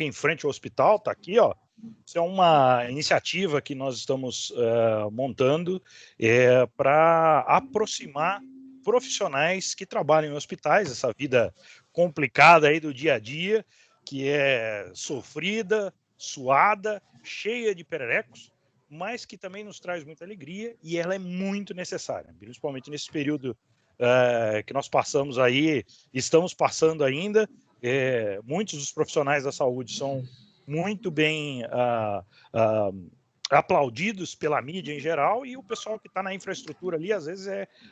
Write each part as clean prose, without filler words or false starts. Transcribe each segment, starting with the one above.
aqui em frente ao hospital, está aqui, ó. Isso é uma iniciativa que nós estamos montando para aproximar profissionais que trabalham em hospitais, essa vida complicada aí do dia a dia, que é sofrida, suada, cheia de pererecos, mas que também nos traz muita alegria e ela é muito necessária, principalmente nesse período que nós passamos aí, estamos passando ainda. Muitos dos profissionais da saúde são muito bem aplaudidos pela mídia em geral, e o pessoal que está na infraestrutura ali, às vezes,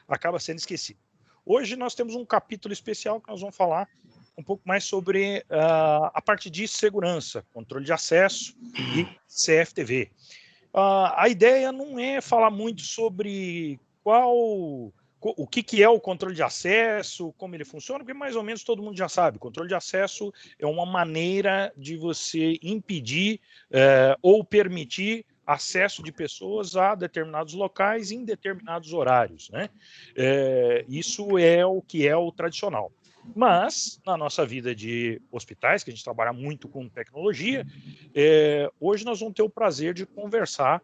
acaba sendo esquecido. Hoje nós temos um capítulo especial que nós vamos falar um pouco mais sobre a parte de segurança, controle de acesso e CFTV. A ideia não é falar muito sobre o que é o controle de acesso, como ele funciona, porque mais ou menos todo mundo já sabe. Controle de acesso é uma maneira de você impedir ou permitir acesso de pessoas a determinados locais em determinados horários, né? Isso é o que é o tradicional. Mas, na nossa vida de hospitais, que a gente trabalha muito com tecnologia, hoje nós vamos ter o prazer de conversar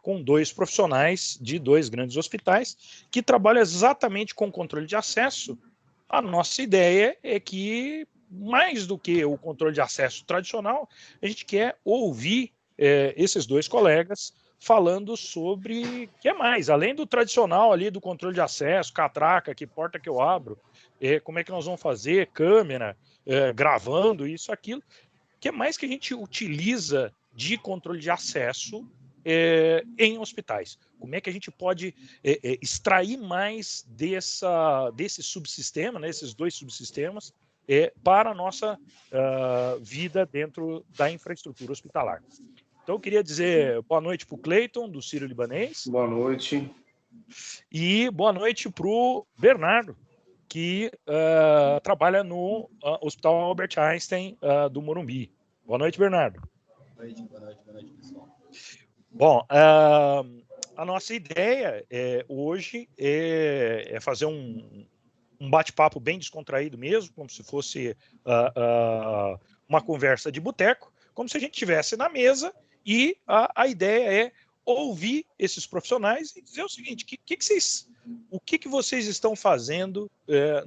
com dois profissionais de dois grandes hospitais que trabalham exatamente com controle de acesso. A nossa ideia é que, mais do que o controle de acesso tradicional, a gente quer ouvir esses dois colegas falando sobre o que é mais, além do tradicional ali do controle de acesso, catraca, que porta que eu abro, como é que nós vamos fazer, câmera, gravando isso, aquilo. O que é mais que a gente utiliza de controle de acesso em hospitais? Como é que a gente pode extrair mais desse subsistema, né, esses dois subsistemas, para a nossa vida dentro da infraestrutura hospitalar? Então, eu queria dizer boa noite para o Cleiton, do Sírio-Libanês. Boa noite. E boa noite para o Bernardo, que trabalha no Hospital Albert Einstein do Morumbi. Boa noite, Bernardo. Boa noite, pessoal. Bom, a nossa ideia hoje é fazer um bate-papo bem descontraído mesmo, como se fosse uma conversa de boteco, como se a gente estivesse na mesa, e a ideia é ouvir esses profissionais e dizer o seguinte: o que vocês estão fazendo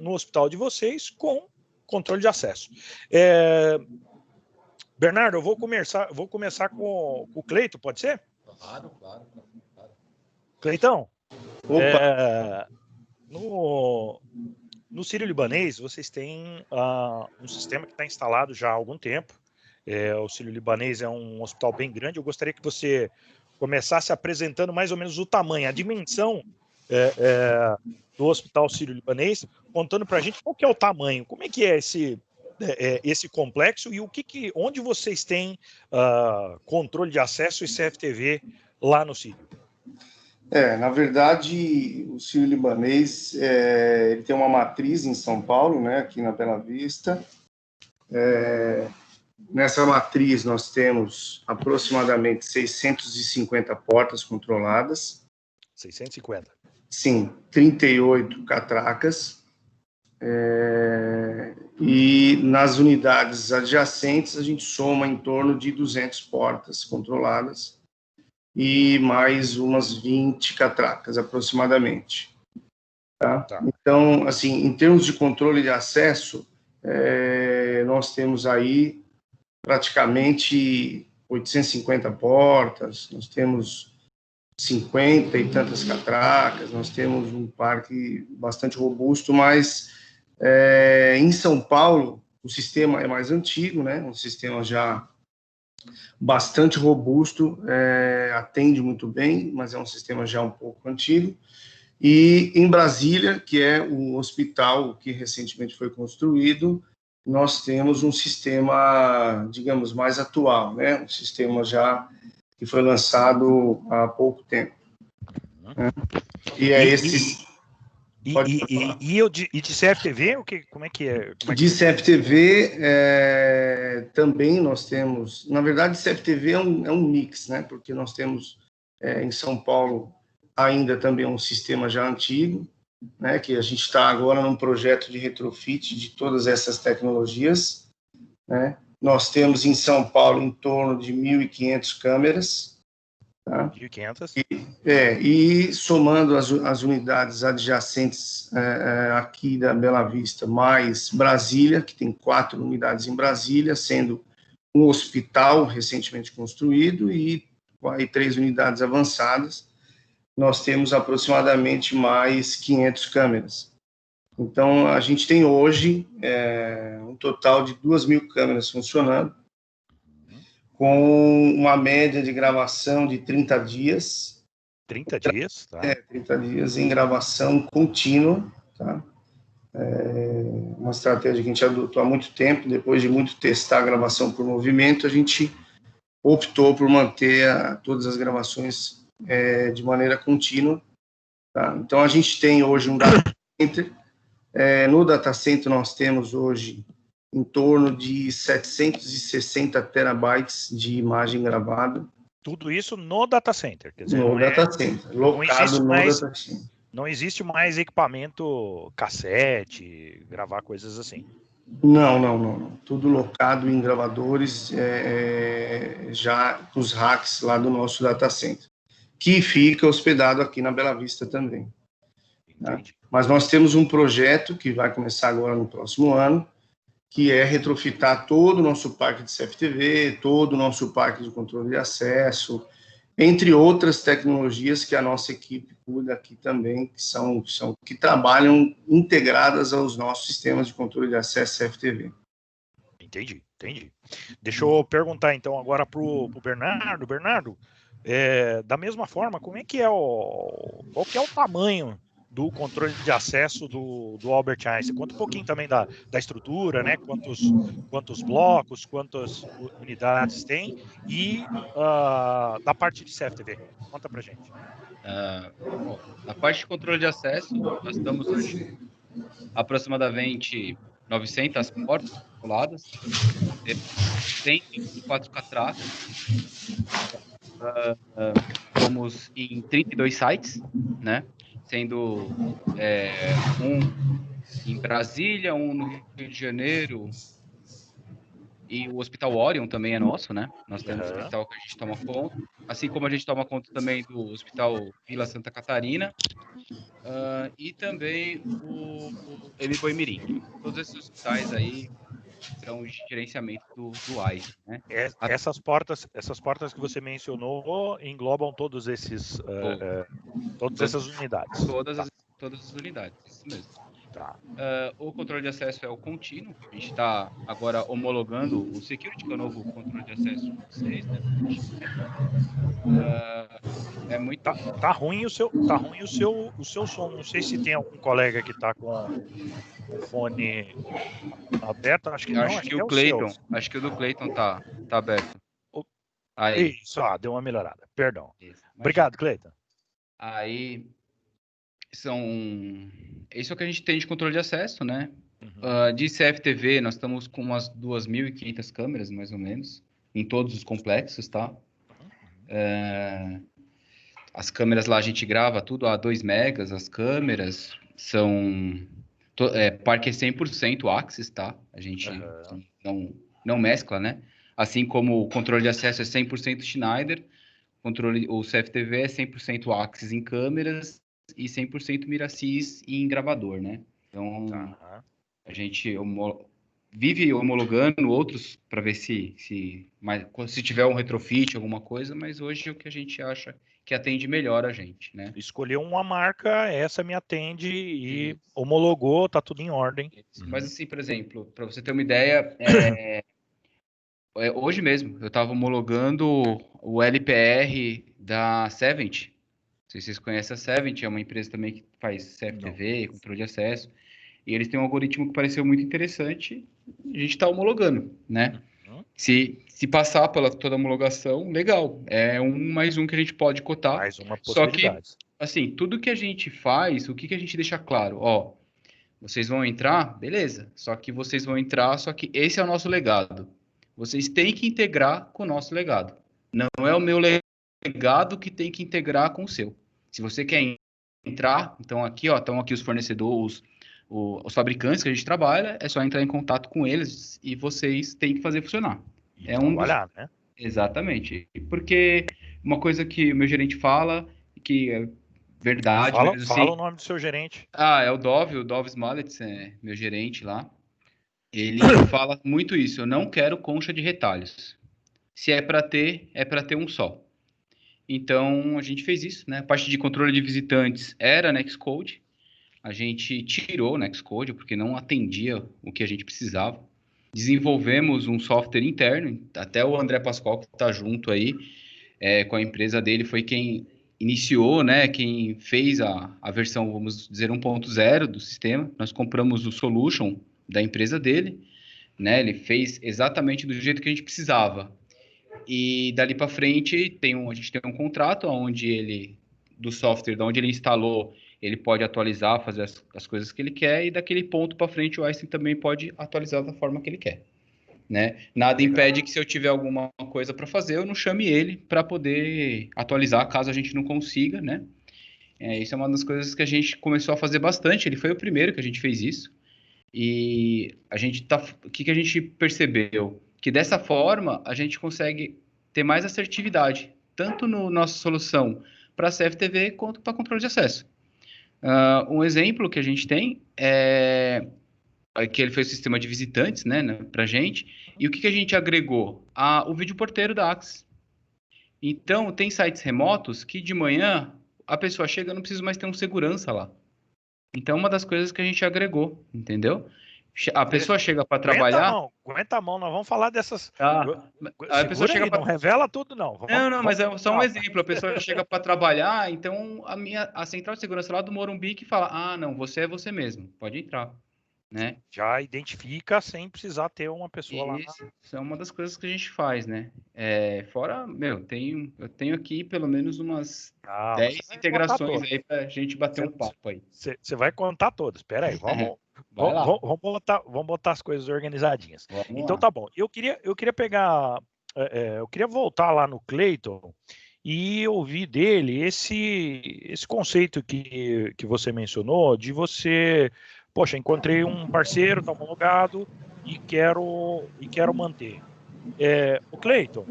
no hospital de vocês com controle de acesso? Bernardo, eu vou começar com o Cleiton, pode ser? Claro. Cleitão, no Sírio-Libanês, vocês têm um sistema que está instalado já há algum tempo. O Sírio-Libanês é um hospital bem grande. Eu gostaria que você começasse apresentando mais ou menos o tamanho, a dimensão do Hospital Sírio-Libanês, contando para a gente qual que é o tamanho, como é que é esse complexo e onde vocês têm controle de acesso e CFTV lá no Sírio. Na verdade, o Sírio-Libanês ele tem uma matriz em São Paulo, né, aqui na Bela Vista. Nessa matriz, nós temos aproximadamente 650 portas controladas. 650? Sim, 38 catracas. E nas unidades adjacentes, a gente soma em torno de 200 portas controladas e mais umas 20 catracas, aproximadamente. Tá? Então, assim, em termos de controle de acesso, nós temos aí praticamente 850 portas, nós temos 50 e tantas catracas, nós temos um parque bastante robusto, mas em São Paulo o sistema é mais antigo, né? Um sistema já bastante robusto, atende muito bem, mas é um sistema já um pouco antigo. E em Brasília, que é o hospital que recentemente foi construído, nós temos um sistema, digamos, mais atual, né? Um sistema já que foi lançado há pouco tempo. Né? E é esse... E de CFTV, como é que é? De CFTV, também nós temos... Na verdade, CFTV é um mix, né? Porque nós temos, em São Paulo, ainda também um sistema já antigo, né, que a gente está agora num projeto de retrofit de todas essas tecnologias, né, nós temos em São Paulo em torno de 1.500 câmeras. Tá? 1.500. E somando as unidades adjacentes aqui da Bela Vista, mais Brasília, que tem 4 unidades em Brasília, sendo um hospital recentemente construído e 3 unidades avançadas, nós temos aproximadamente mais 500 câmeras. Então, a gente tem hoje um total de 2.000 câmeras funcionando, com uma média de gravação de 30 dias. 30 dias, tá? 30 dias em gravação contínua, tá? Uma estratégia que a gente adotou há muito tempo. Depois de muito testar a gravação por movimento, a gente optou por manter todas as gravações de maneira contínua, tá? Então, a gente tem hoje um data center. No data center, nós temos hoje em torno de 760 terabytes de imagem gravada. Tudo isso no data center, quer dizer, No data center, locado no data center. Não existe mais equipamento cassete, gravar coisas assim. Não. Tudo locado em gravadores, já os racks lá do nosso data center, que fica hospedado aqui na Bela Vista também. Entendi. Tá? Mas nós temos um projeto que vai começar agora no próximo ano, que é retrofitar todo o nosso parque de CFTV, todo o nosso parque de controle de acesso, entre outras tecnologias que a nossa equipe cuida aqui também, que trabalham integradas aos nossos sistemas de controle de acesso CFTV. Entendi. Deixa eu perguntar então agora para o Bernardo. Bernardo, da mesma forma, qual que é o tamanho do controle de acesso do Albert Einstein? Conta um pouquinho também da estrutura, né? Quantos blocos, quantas unidades tem e da parte de CFTV. Conta pra gente. Bom, na parte de controle de acesso, nós estamos hoje aproximadamente 900 portas coladas, 104 catracas, somos em 32 sites, né? Sendo um em Brasília, um no Rio de Janeiro, e o Hospital Orion também é nosso, né? Nós temos um hospital que a gente toma conta, assim como a gente toma conta também do Hospital Vila Santa Catarina, e também o M. Boimirim. Todos esses hospitais aí são de gerenciamento do Einstein, né? Essas portas que você mencionou englobam todas essas unidades. Todas as unidades, isso mesmo. Tá. O controle de acesso é o contínuo. A gente está agora homologando o Security, que é o novo controle de acesso 6, né? É muito. Tá ruim o seu som. Não sei se tem algum colega que está com o fone aberto. Acho que o Clayton. Acho que o do Clayton tá aberto. Aí. Isso, deu uma melhorada. Perdão. Isso, obrigado, Clayton. Aí isso é o que a gente tem de controle de acesso, né? De CFTV, nós estamos com umas 2.500 câmeras, mais ou menos, em todos os complexos, tá? As câmeras lá a gente grava tudo a 2 megas, as câmeras são... parque é 100% Axis, tá? A gente não mescla, né? Assim como o controle de acesso é 100% Schneider, o CFTV é 100% Axis em câmeras e 100% Miracis em gravador, né? Então, a gente vive homologando outros para ver se tiver um retrofit, alguma coisa, mas hoje é o que a gente acha que atende melhor a gente, né? Escolheu uma marca, essa me atende e homologou, tá tudo em ordem. Mas assim, por exemplo, para você ter uma ideia, hoje mesmo eu estava homologando o LPR da Sevent. Não sei se vocês conhecem a Sevent, é uma empresa também que faz CFTV, controle de acesso. E eles têm um algoritmo que pareceu muito interessante, a gente está homologando, né? Se passar pela toda a homologação, legal. É mais um que a gente pode cotar. Mais uma possibilidade. Só que, assim, tudo que a gente faz, o que a gente deixa claro? Vocês vão entrar, beleza. Só que vocês vão entrar, só que esse é o nosso legado. Vocês têm que integrar com o nosso legado. Não é o meu legado que tem que integrar com o seu. Se você quer entrar, então aqui, estão aqui os fornecedores, os fabricantes que a gente trabalha, é só entrar em contato com eles e vocês têm que fazer funcionar. É trabalhar, né? Exatamente. Porque uma coisa que o meu gerente fala, que é verdade, mas assim... Fala o nome do seu gerente. É o Dov Smalets, meu gerente lá. Ele fala muito isso, eu não quero concha de retalhos. Se é para ter, é para ter um só. Então, a gente fez isso, né? A parte de controle de visitantes era Nextcode. A gente tirou o Nextcode porque não atendia o que a gente precisava. Desenvolvemos um software interno, até o André Pascoal, que está junto aí com a empresa dele, foi quem iniciou, né? Quem fez a versão, vamos dizer, 1.0 do sistema. Nós compramos o Solution da empresa dele, né? Ele fez exatamente do jeito que a gente precisava. E dali para frente a gente tem um contrato onde do software, de onde ele instalou, ele pode atualizar, fazer as coisas que ele quer, e daquele ponto para frente o Einstein também pode atualizar da forma que ele quer, né? Nada impede que, se eu tiver alguma coisa para fazer, eu não chame ele para poder atualizar, caso a gente não consiga, né? Isso é uma das coisas que a gente começou a fazer bastante. Ele foi o primeiro que a gente fez isso. E o que a gente percebeu? Que dessa forma a gente consegue ter mais assertividade, tanto no nossa solução para CFTV quanto para controle de acesso. Um exemplo que a gente tem é que ele fez o sistema de visitantes, né, para a gente. E o que a gente agregou? O vídeo porteiro da Axis. Então, tem sites remotos que de manhã a pessoa chega e não precisa mais ter um segurança lá. Então, uma das coisas que a gente agregou, entendeu? A pessoa chega para trabalhar... Aguenta a mão, nós vamos falar dessas... A pessoa chega não revela tudo, não. Mas é só um exemplo. A pessoa chega para trabalhar, então a central de segurança lá do Morumbi que fala, não, você é você mesmo, pode entrar, né? Já identifica sem precisar ter uma pessoa lá. Isso é uma das coisas que a gente faz, né? Fora, eu tenho aqui pelo menos umas 10 integrações aí pra gente bater um papo aí. Você vai contar todas. Espera aí, vamos botar as coisas organizadinhas. Então tá bom. Eu queria pegar, eu queria voltar lá no Clayton e ouvir dele esse conceito que você mencionou de você, poxa, encontrei um parceiro, tá homologado e quero manter. O Clayton,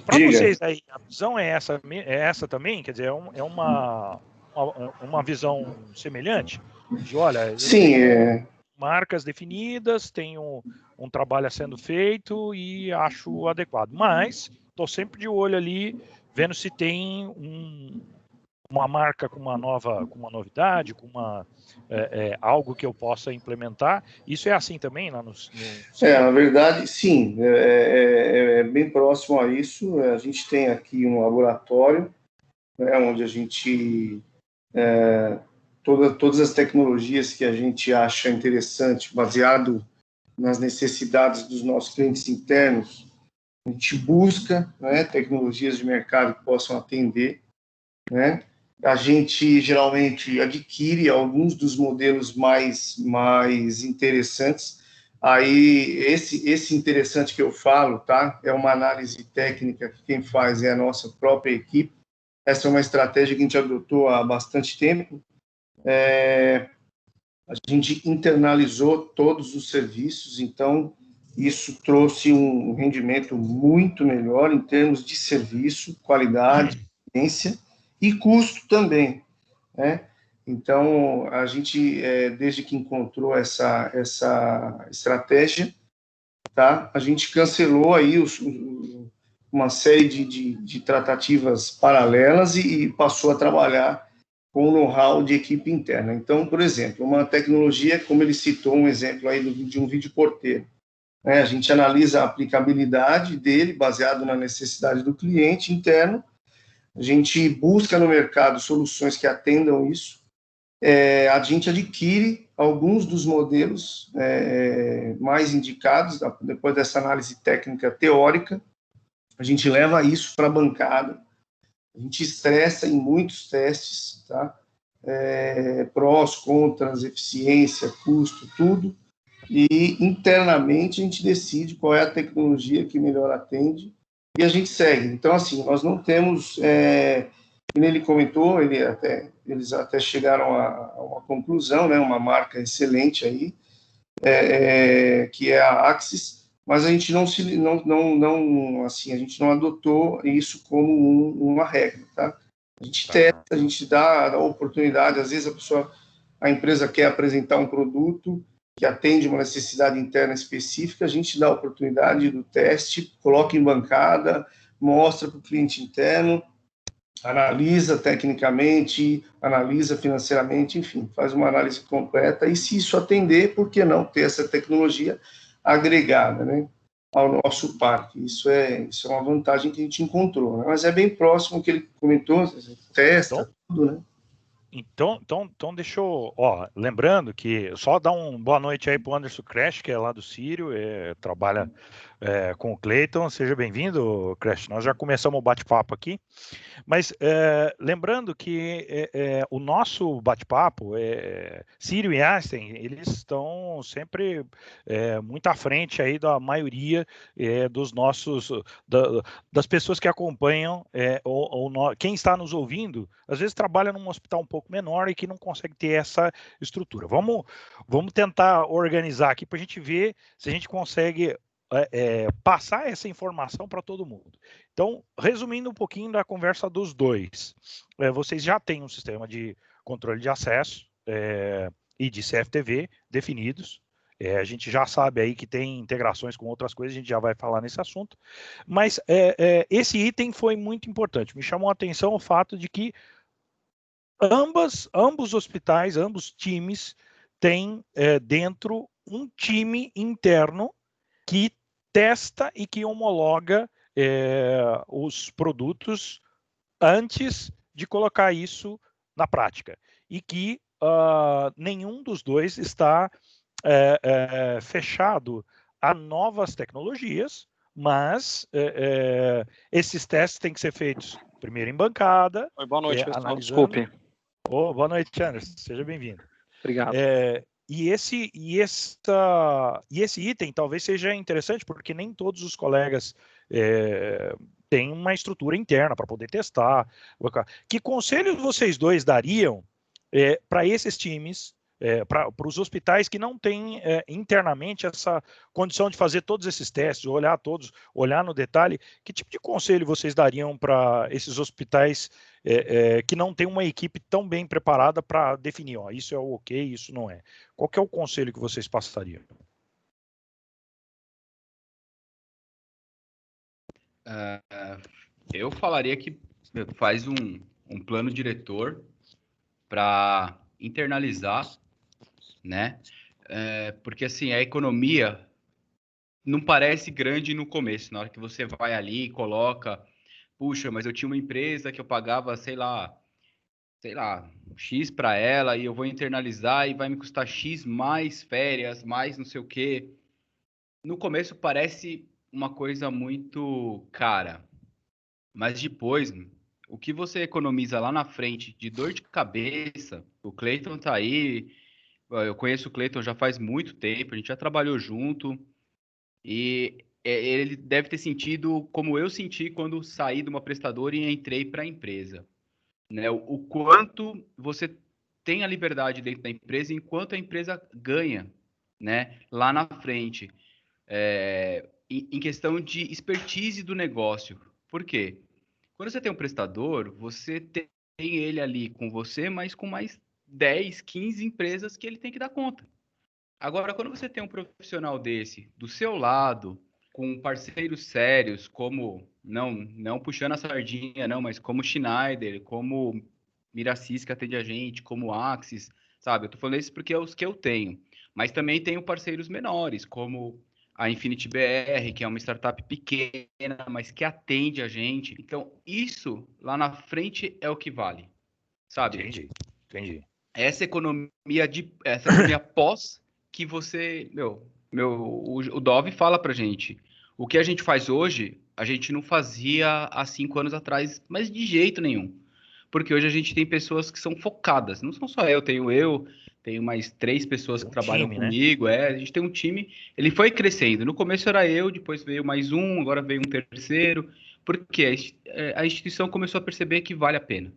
para vocês aí, a visão é essa também? Quer dizer, é uma visão semelhante? De, olha, sim, marcas definidas, tenho um trabalho sendo feito e acho adequado. Mas estou sempre de olho ali, vendo se tem uma marca com uma novidade, com algo que eu possa implementar. Isso é assim também lá no na verdade, sim, é bem próximo a isso. A gente tem aqui um laboratório, né, onde a gente todas as tecnologias que a gente acha interessante, baseado nas necessidades dos nossos clientes internos, a gente busca, né, tecnologias de mercado que possam atender, né? A gente geralmente adquire alguns dos modelos mais interessantes. Aí esse interessante que eu falo, tá? É uma análise técnica que quem faz é a nossa própria equipe. Essa é uma estratégia que a gente adotou há bastante tempo. A gente internalizou todos os serviços, então isso trouxe um rendimento muito melhor em termos de serviço, qualidade, eficiência e custo também, né? Então, a gente, desde que encontrou essa estratégia, tá? A gente cancelou aí uma série de tratativas paralelas e passou a trabalhar com o know-how de equipe interna. Então, por exemplo, uma tecnologia, como ele citou um exemplo aí de um vídeo porteiro, né? A gente analisa a aplicabilidade dele, baseado na necessidade do cliente interno. A gente busca no mercado soluções que atendam isso. A gente adquire alguns dos modelos mais indicados, depois dessa análise técnica teórica. A gente leva isso para a bancada. A gente estressa em muitos testes, tá? Prós, contras, eficiência, custo, tudo. E internamente a gente decide qual é a tecnologia que melhor atende e a gente segue. Então, assim, nós não temos ele comentou, eles até chegaram a uma conclusão, né, uma marca excelente aí, que é a Axis, mas a gente a gente não adotou isso como uma regra, tá? A gente testa, a gente dá a oportunidade, às vezes a empresa quer apresentar um produto que atende uma necessidade interna específica, a gente dá a oportunidade do teste, coloca em bancada, mostra para o cliente interno, analisa tecnicamente, analisa financeiramente, enfim, faz uma análise completa, e se isso atender, por que não ter essa tecnologia agregada, né, ao nosso parque? Isso é uma vantagem que a gente encontrou, né? Mas é bem próximo que ele comentou, testa, tudo, né? Então, deixa eu, lembrando que, só dar uma boa noite aí para o Anderson Crash, que é lá do Sírio, trabalha com o Clayton. Seja bem-vindo, Crash. Nós já começamos o bate-papo aqui, mas lembrando que o nosso bate-papo, Sírio e Einstein, eles estão sempre muito à frente aí da maioria dos nossos, das pessoas que acompanham, quem está nos ouvindo, às vezes trabalha num hospital um pouco menor e que não consegue ter essa estrutura. Vamos tentar organizar aqui para a gente ver se a gente consegue passar essa informação para todo mundo. Então, resumindo um pouquinho da conversa dos dois, vocês já têm um sistema de controle de acesso e de CFTV definidos. A gente já sabe aí que tem integrações com outras coisas, a gente já vai falar nesse assunto, mas esse item foi muito importante. Me chamou a atenção o fato de que ambos hospitais, ambos times têm dentro um time interno que testa e que homologa os produtos antes de colocar isso na prática. E que nenhum dos dois está fechado a novas tecnologias, mas esses testes têm que ser feitos primeiro em bancada. Oi, boa noite, pessoal. Desculpe. Boa noite, Anderson. Seja bem-vindo. Obrigado. E esse item talvez seja interessante, porque nem todos os colegas têm uma estrutura interna para poder testar. Que conselhos vocês dois dariam para esses times, para os hospitais que não têm internamente essa condição de fazer todos esses testes, olhar no detalhe? Que tipo de conselho vocês dariam para esses hospitais que não têm uma equipe tão bem preparada para definir, isso é o ok, isso não é? Qual que é o conselho que vocês passariam? Eu falaria que faz um plano diretor para internalizar, né? Porque assim, a economia não parece grande no começo, na hora que você vai ali e coloca, puxa, mas eu tinha uma empresa que eu pagava, sei lá, X para ela, e eu vou internalizar e vai me custar X mais férias, mais não sei o quê. No começo parece uma coisa muito cara, mas depois, o que você economiza lá na frente de dor de cabeça, o Clayton tá aí, eu conheço o Clayton já faz muito tempo, a gente já trabalhou junto, e ele deve ter sentido como eu senti quando saí de uma prestadora e entrei para a empresa. Né? O quanto você tem a liberdade dentro da empresa, enquanto a empresa ganha, né? Lá na frente. Em questão de expertise do negócio. Por quê? Quando você tem um prestador, você tem ele ali com você, mas com mais 10, 15 empresas que ele tem que dar conta. Agora, quando você tem um profissional desse do seu lado, com parceiros sérios, como, não puxando a sardinha, não, mas como Schneider, como Miracis, que atende a gente, como Axis, sabe? Eu tô falando isso porque é os que eu tenho. Mas também tenho parceiros menores, como a Infinity BR, que é uma startup pequena, mas que atende a gente. Então, isso lá na frente é o que vale, sabe? Entendi. Essa economia pós que você, o Dove fala pra gente. O que a gente faz hoje, a gente não fazia há 5 anos atrás, mas de jeito nenhum. Porque hoje a gente tem pessoas que são focadas. Não são só tenho mais 3 pessoas que trabalham comigo. Né? A gente tem um time, ele foi crescendo. No começo era eu, depois veio mais um, agora veio um terceiro. Porque a instituição começou a perceber que vale a pena.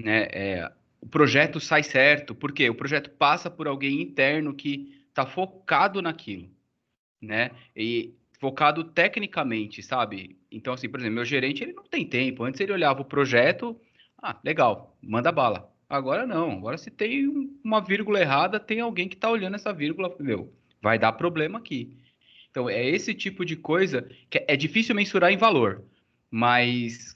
né? O projeto sai certo, porque o projeto passa por alguém interno que está focado naquilo, né? E focado tecnicamente, sabe? Então, assim, por exemplo, meu gerente, ele não tem tempo. Antes ele olhava o projeto, legal, manda bala. Agora não. Agora se tem uma vírgula errada, tem alguém que está olhando essa vírgula, meu, vai dar problema aqui. Então, é esse tipo de coisa que é difícil mensurar em valor, mas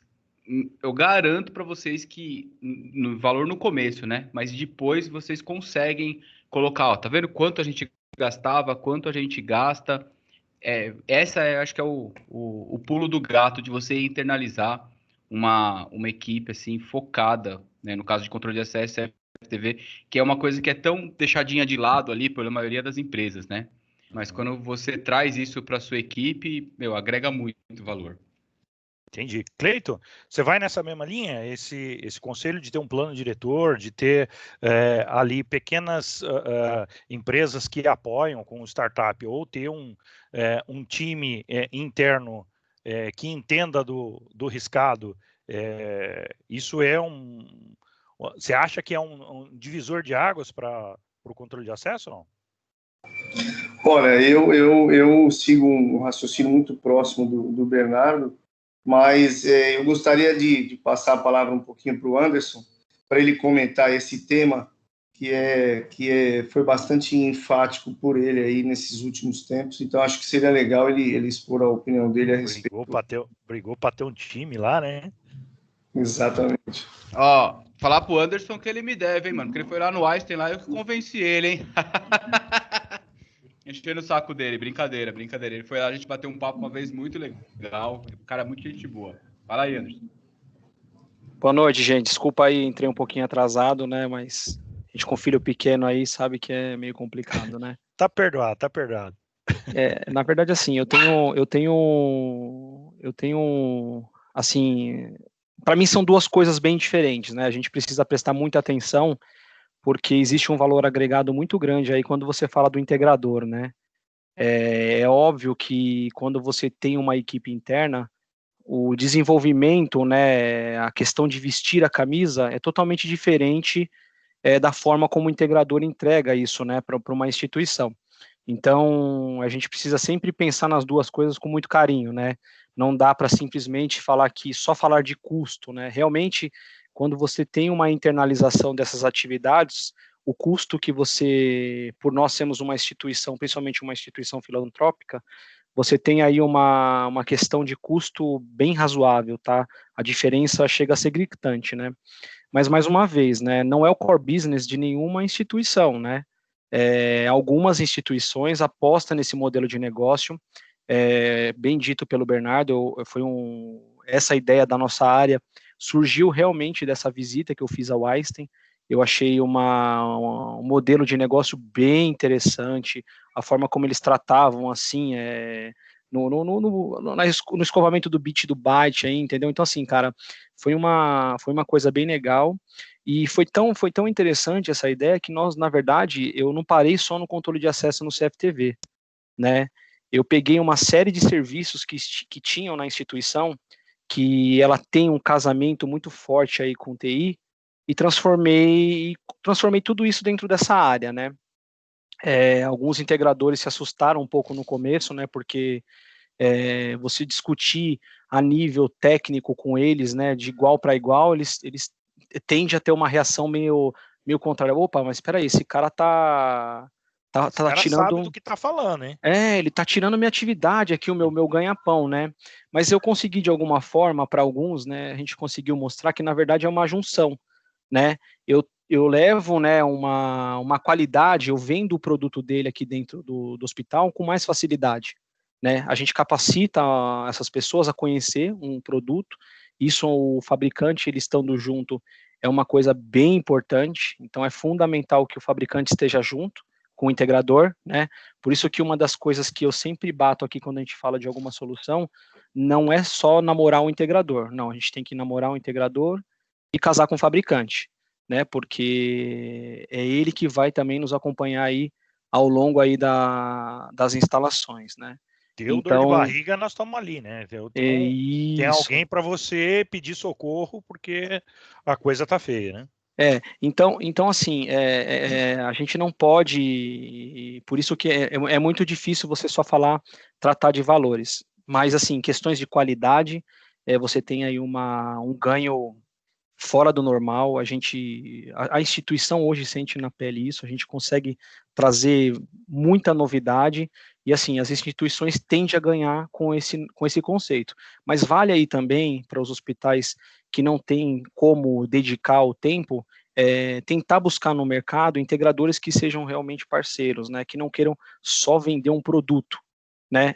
eu garanto para vocês que no valor no começo, né? Mas depois vocês conseguem colocar, ó, tá vendo quanto a gente gastava, quanto a gente gasta. Acho que é o pulo do gato de você internalizar uma equipe assim focada, né? No caso de controle de acesso e FTV, que é uma coisa que é tão deixadinha de lado ali pela maioria das empresas, né? Mas quando você traz isso para sua equipe, meu, agrega muito valor. Entendi. Cleiton, você vai nessa mesma linha? Esse conselho de ter um plano diretor, de ter ali pequenas empresas que apoiam com o startup, ou ter um time interno que entenda do riscado, isso é Você acha que é um divisor de águas para o controle de acesso ou não? Olha, eu sigo um raciocínio muito próximo do Bernardo, mas eu gostaria de passar a palavra um pouquinho para o Anderson, para ele comentar esse tema foi bastante enfático por ele aí nesses últimos tempos. Então acho que seria legal ele expor a opinião dele a respeito. Brigou para ter um time lá, né? Exatamente. Ó, falar pro Anderson que ele me deve, hein, mano? Porque ele foi lá no Einstein lá, eu convenci ele, hein? Enchendo o saco dele, brincadeira. Ele foi lá, a gente bateu um papo uma vez muito legal. O cara é muito gente boa. Fala aí, Anderson. Boa noite, gente. Desculpa aí, entrei um pouquinho atrasado, né? Mas a gente com filho pequeno aí sabe que é meio complicado, né? Tá perdoado, tá perdoado. Na verdade, assim, eu tenho, assim, para mim são duas coisas bem diferentes, né? A gente precisa prestar muita atenção porque existe um valor agregado muito grande aí quando você fala do integrador, né? É óbvio que quando você tem uma equipe interna, o desenvolvimento, né, a questão de vestir a camisa é totalmente diferente da forma como o integrador entrega isso, né, para uma instituição. Então, a gente precisa sempre pensar nas duas coisas com muito carinho, né? Não dá para simplesmente falar que só falar de custo, né? Realmente, quando você tem uma internalização dessas atividades, o custo que você, por nós sermos uma instituição, principalmente uma instituição filantrópica, você tem aí uma questão de custo bem razoável, tá? A diferença chega a ser gritante, né? Mas, mais uma vez, né, não é o core business de nenhuma instituição, né? Algumas instituições apostam nesse modelo de negócio, bem dito pelo Bernardo, essa ideia da nossa área surgiu realmente dessa visita que eu fiz ao Einstein. Eu achei um modelo de negócio bem interessante, a forma como eles tratavam, assim, no escovamento do bit do byte, aí, entendeu? Então, assim, cara, foi uma coisa bem legal, e foi tão interessante essa ideia que nós, na verdade, eu não parei só no controle de acesso no CFTV, né? Eu peguei uma série de serviços que tinham na instituição, que ela tem um casamento muito forte aí com TI, e transformei tudo isso dentro dessa área, né? Alguns integradores se assustaram um pouco no começo, né? Porque você discutir a nível técnico com eles, né? De igual para igual, eles tendem a ter uma reação meio contrária. Opa, mas espera aí, esse cara tá tirando, sabe do que tá falando, hein? Ele tá tirando minha atividade aqui, o meu ganha-pão, né? Mas eu consegui de alguma forma, para alguns, né? A gente conseguiu mostrar que na verdade é uma junção, né? Eu levo, né, uma qualidade, eu vendo o produto dele aqui dentro do hospital com mais facilidade, né? A gente capacita essas pessoas a conhecer um produto, isso o fabricante, eles estando junto, é uma coisa bem importante, então é fundamental que o fabricante esteja junto com o integrador, né? Por isso que uma das coisas que eu sempre bato aqui quando a gente fala de alguma solução, não é só namorar o integrador, não, a gente tem que namorar o integrador e casar com o fabricante, né? Porque é ele que vai também nos acompanhar aí ao longo aí das instalações, né? Deu dor de Então, barriga, nós estamos ali, né? Tem isso. alguém para você pedir socorro porque a coisa tá feia, né? Então assim, a gente não pode, por isso que é muito difícil você só tratar de valores, mas assim, questões de qualidade, você tem aí um ganho fora do normal, a instituição hoje sente na pele isso, a gente consegue trazer muita novidade, e assim, as instituições tendem a ganhar com esse conceito, mas vale aí também para os hospitais que não têm como dedicar o tempo, tentar buscar no mercado integradores que sejam realmente parceiros, né, que não queiram só vender um produto, né,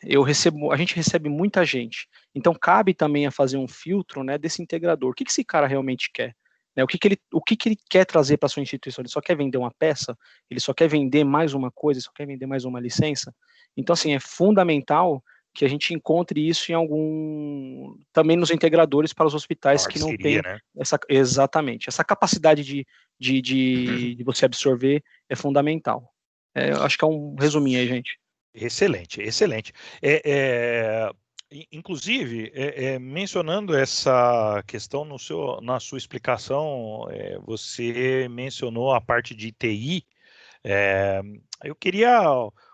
a gente recebe muita gente, então cabe também a fazer um filtro, né, desse integrador, o que esse cara realmente quer, né, o que ele quer trazer para sua instituição, ele só quer vender uma peça, ele só quer vender mais uma coisa, ele só quer vender mais uma licença, então assim, é fundamental que a gente encontre isso também nos integradores para os hospitais que não Parceria, têm né? exatamente, essa capacidade de você absorver é fundamental. Eu acho que é um resuminho aí, gente. Excelente, excelente. Inclusive, mencionando essa questão na sua explicação, você mencionou a parte de TI. Eu queria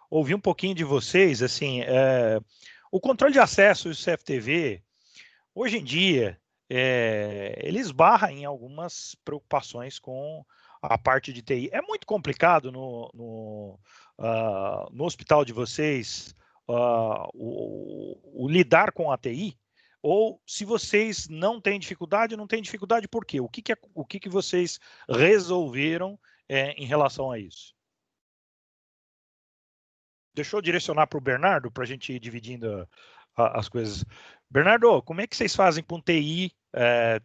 ouvir um pouquinho de vocês, assim, o controle de acesso e o CFTV, hoje em dia, ele esbarra em algumas preocupações com a parte de TI. É muito complicado no hospital de vocês o lidar com a TI? Ou se vocês não têm dificuldade, não têm dificuldade por quê? O que vocês resolveram em relação a isso? Deixa eu direcionar para o Bernardo, para a gente ir dividindo as coisas. Bernardo, como é que vocês fazem com TI?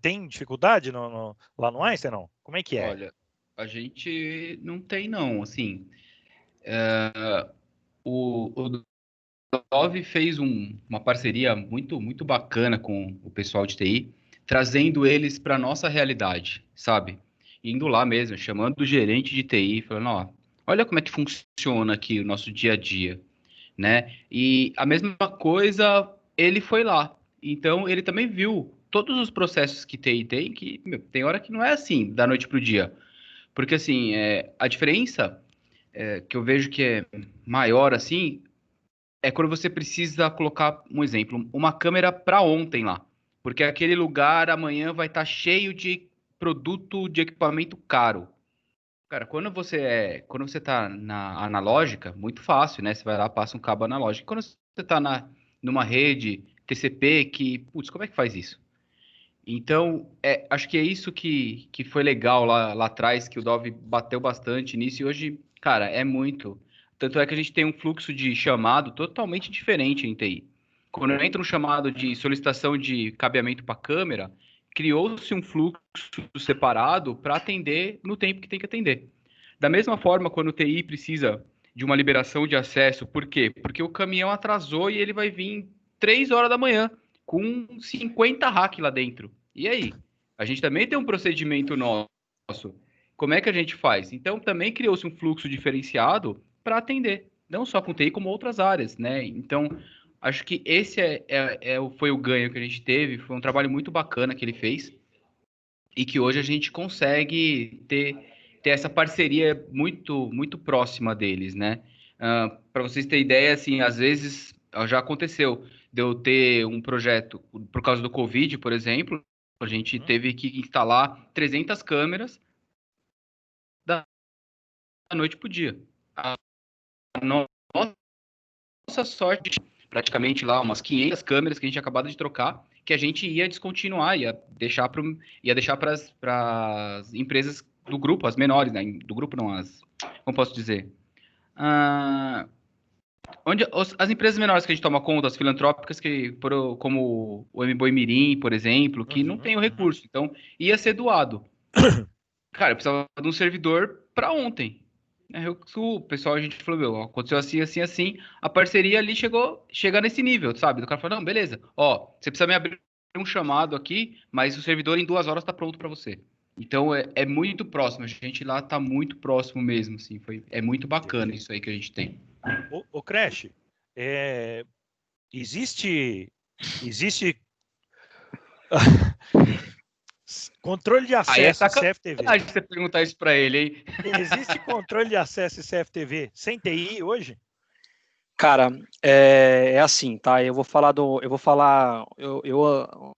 Tem dificuldade lá no Einstein, não? Como é que é? Olha, a gente não tem, não. Assim, o Dove fez uma parceria muito bacana com o pessoal de TI, trazendo eles para nossa realidade, sabe? Indo lá mesmo, chamando o gerente de TI, falando, ó, olha como é que funciona aqui o nosso dia a dia, né? E a mesma coisa, ele foi lá. Então, ele também viu todos os processos que TI tem, que meu, tem hora que não é assim, da noite para o dia. Porque, assim, a diferença que eu vejo que é maior, assim, é quando você precisa colocar, um exemplo, uma câmera para ontem lá. Porque aquele lugar amanhã vai estar cheio de produto de equipamento caro. Cara, quando você tá na analógica, muito fácil, né? Você vai lá, passa um cabo analógico. Quando você tá numa rede TCP, putz, como é que faz isso? Então, acho que é isso que foi legal lá atrás, que o Dove bateu bastante nisso, e hoje, cara, é muito. Tanto é que a gente tem um fluxo de chamado totalmente diferente em TI. Quando entra um chamado de solicitação de cabeamento para câmera, criou-se um fluxo separado para atender no tempo que tem que atender. Da mesma forma, quando o TI precisa de uma liberação de acesso, por quê? Porque o caminhão atrasou e ele vai vir 3 horas da manhã com 50 hack lá dentro. E aí? A gente também tem um procedimento nosso. Como é que a gente faz? Então, também criou-se um fluxo diferenciado para atender, não só com TI, como outras áreas, né? Então, acho que esse foi o ganho que a gente teve, foi um trabalho muito bacana que ele fez e que hoje a gente consegue ter essa parceria muito próxima deles, né? Para vocês terem ideia, assim, às vezes já aconteceu de eu ter um projeto, por causa do Covid, por exemplo, a gente teve que instalar 300 câmeras da noite para o dia. A nossa sorte, praticamente lá, umas 500 câmeras que a gente acabado de trocar, que a gente ia descontinuar, ia deixar para as empresas do grupo, as menores, né? Do grupo não, como posso dizer? As empresas menores que a gente toma conta, as filantrópicas, como o M-Boi Mirim, por exemplo, que não tem o recurso, então ia ser doado. Cara, eu precisava de um servidor para ontem. O pessoal, a gente falou, meu, aconteceu assim, assim, assim. A parceria ali chega nesse nível, sabe? O cara falou, não, beleza. Ó, você precisa me abrir um chamado aqui, mas o servidor em 2 horas está pronto para você. Então, é muito próximo. A gente lá tá muito próximo mesmo, assim. É muito bacana isso aí que a gente tem. O Crash, existe controle de acesso CFTV. Você perguntar isso para ele, hein? Existe controle de acesso CFTV sem TI hoje? Cara, é assim, tá? Eu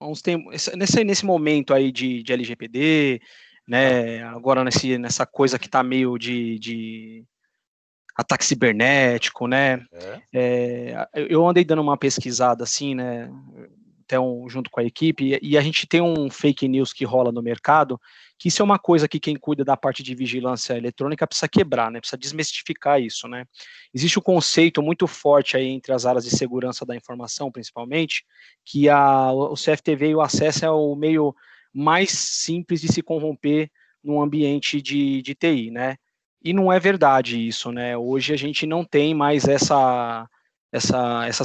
uns tempos, nesse momento aí de LGPD, né? Agora nessa coisa que tá meio de ataque cibernético, né? Eu andei dando uma pesquisada assim, né? Até junto com a equipe, e a gente tem um fake news que rola no mercado, que isso é uma coisa que quem cuida da parte de vigilância eletrônica precisa quebrar, né? Precisa desmistificar isso, né? Existe um conceito muito forte aí entre as áreas de segurança da informação, principalmente, que o CFTV e o acesso é o meio mais simples de se corromper num ambiente de TI, né? E não é verdade isso, né? Hoje a gente não tem mais essa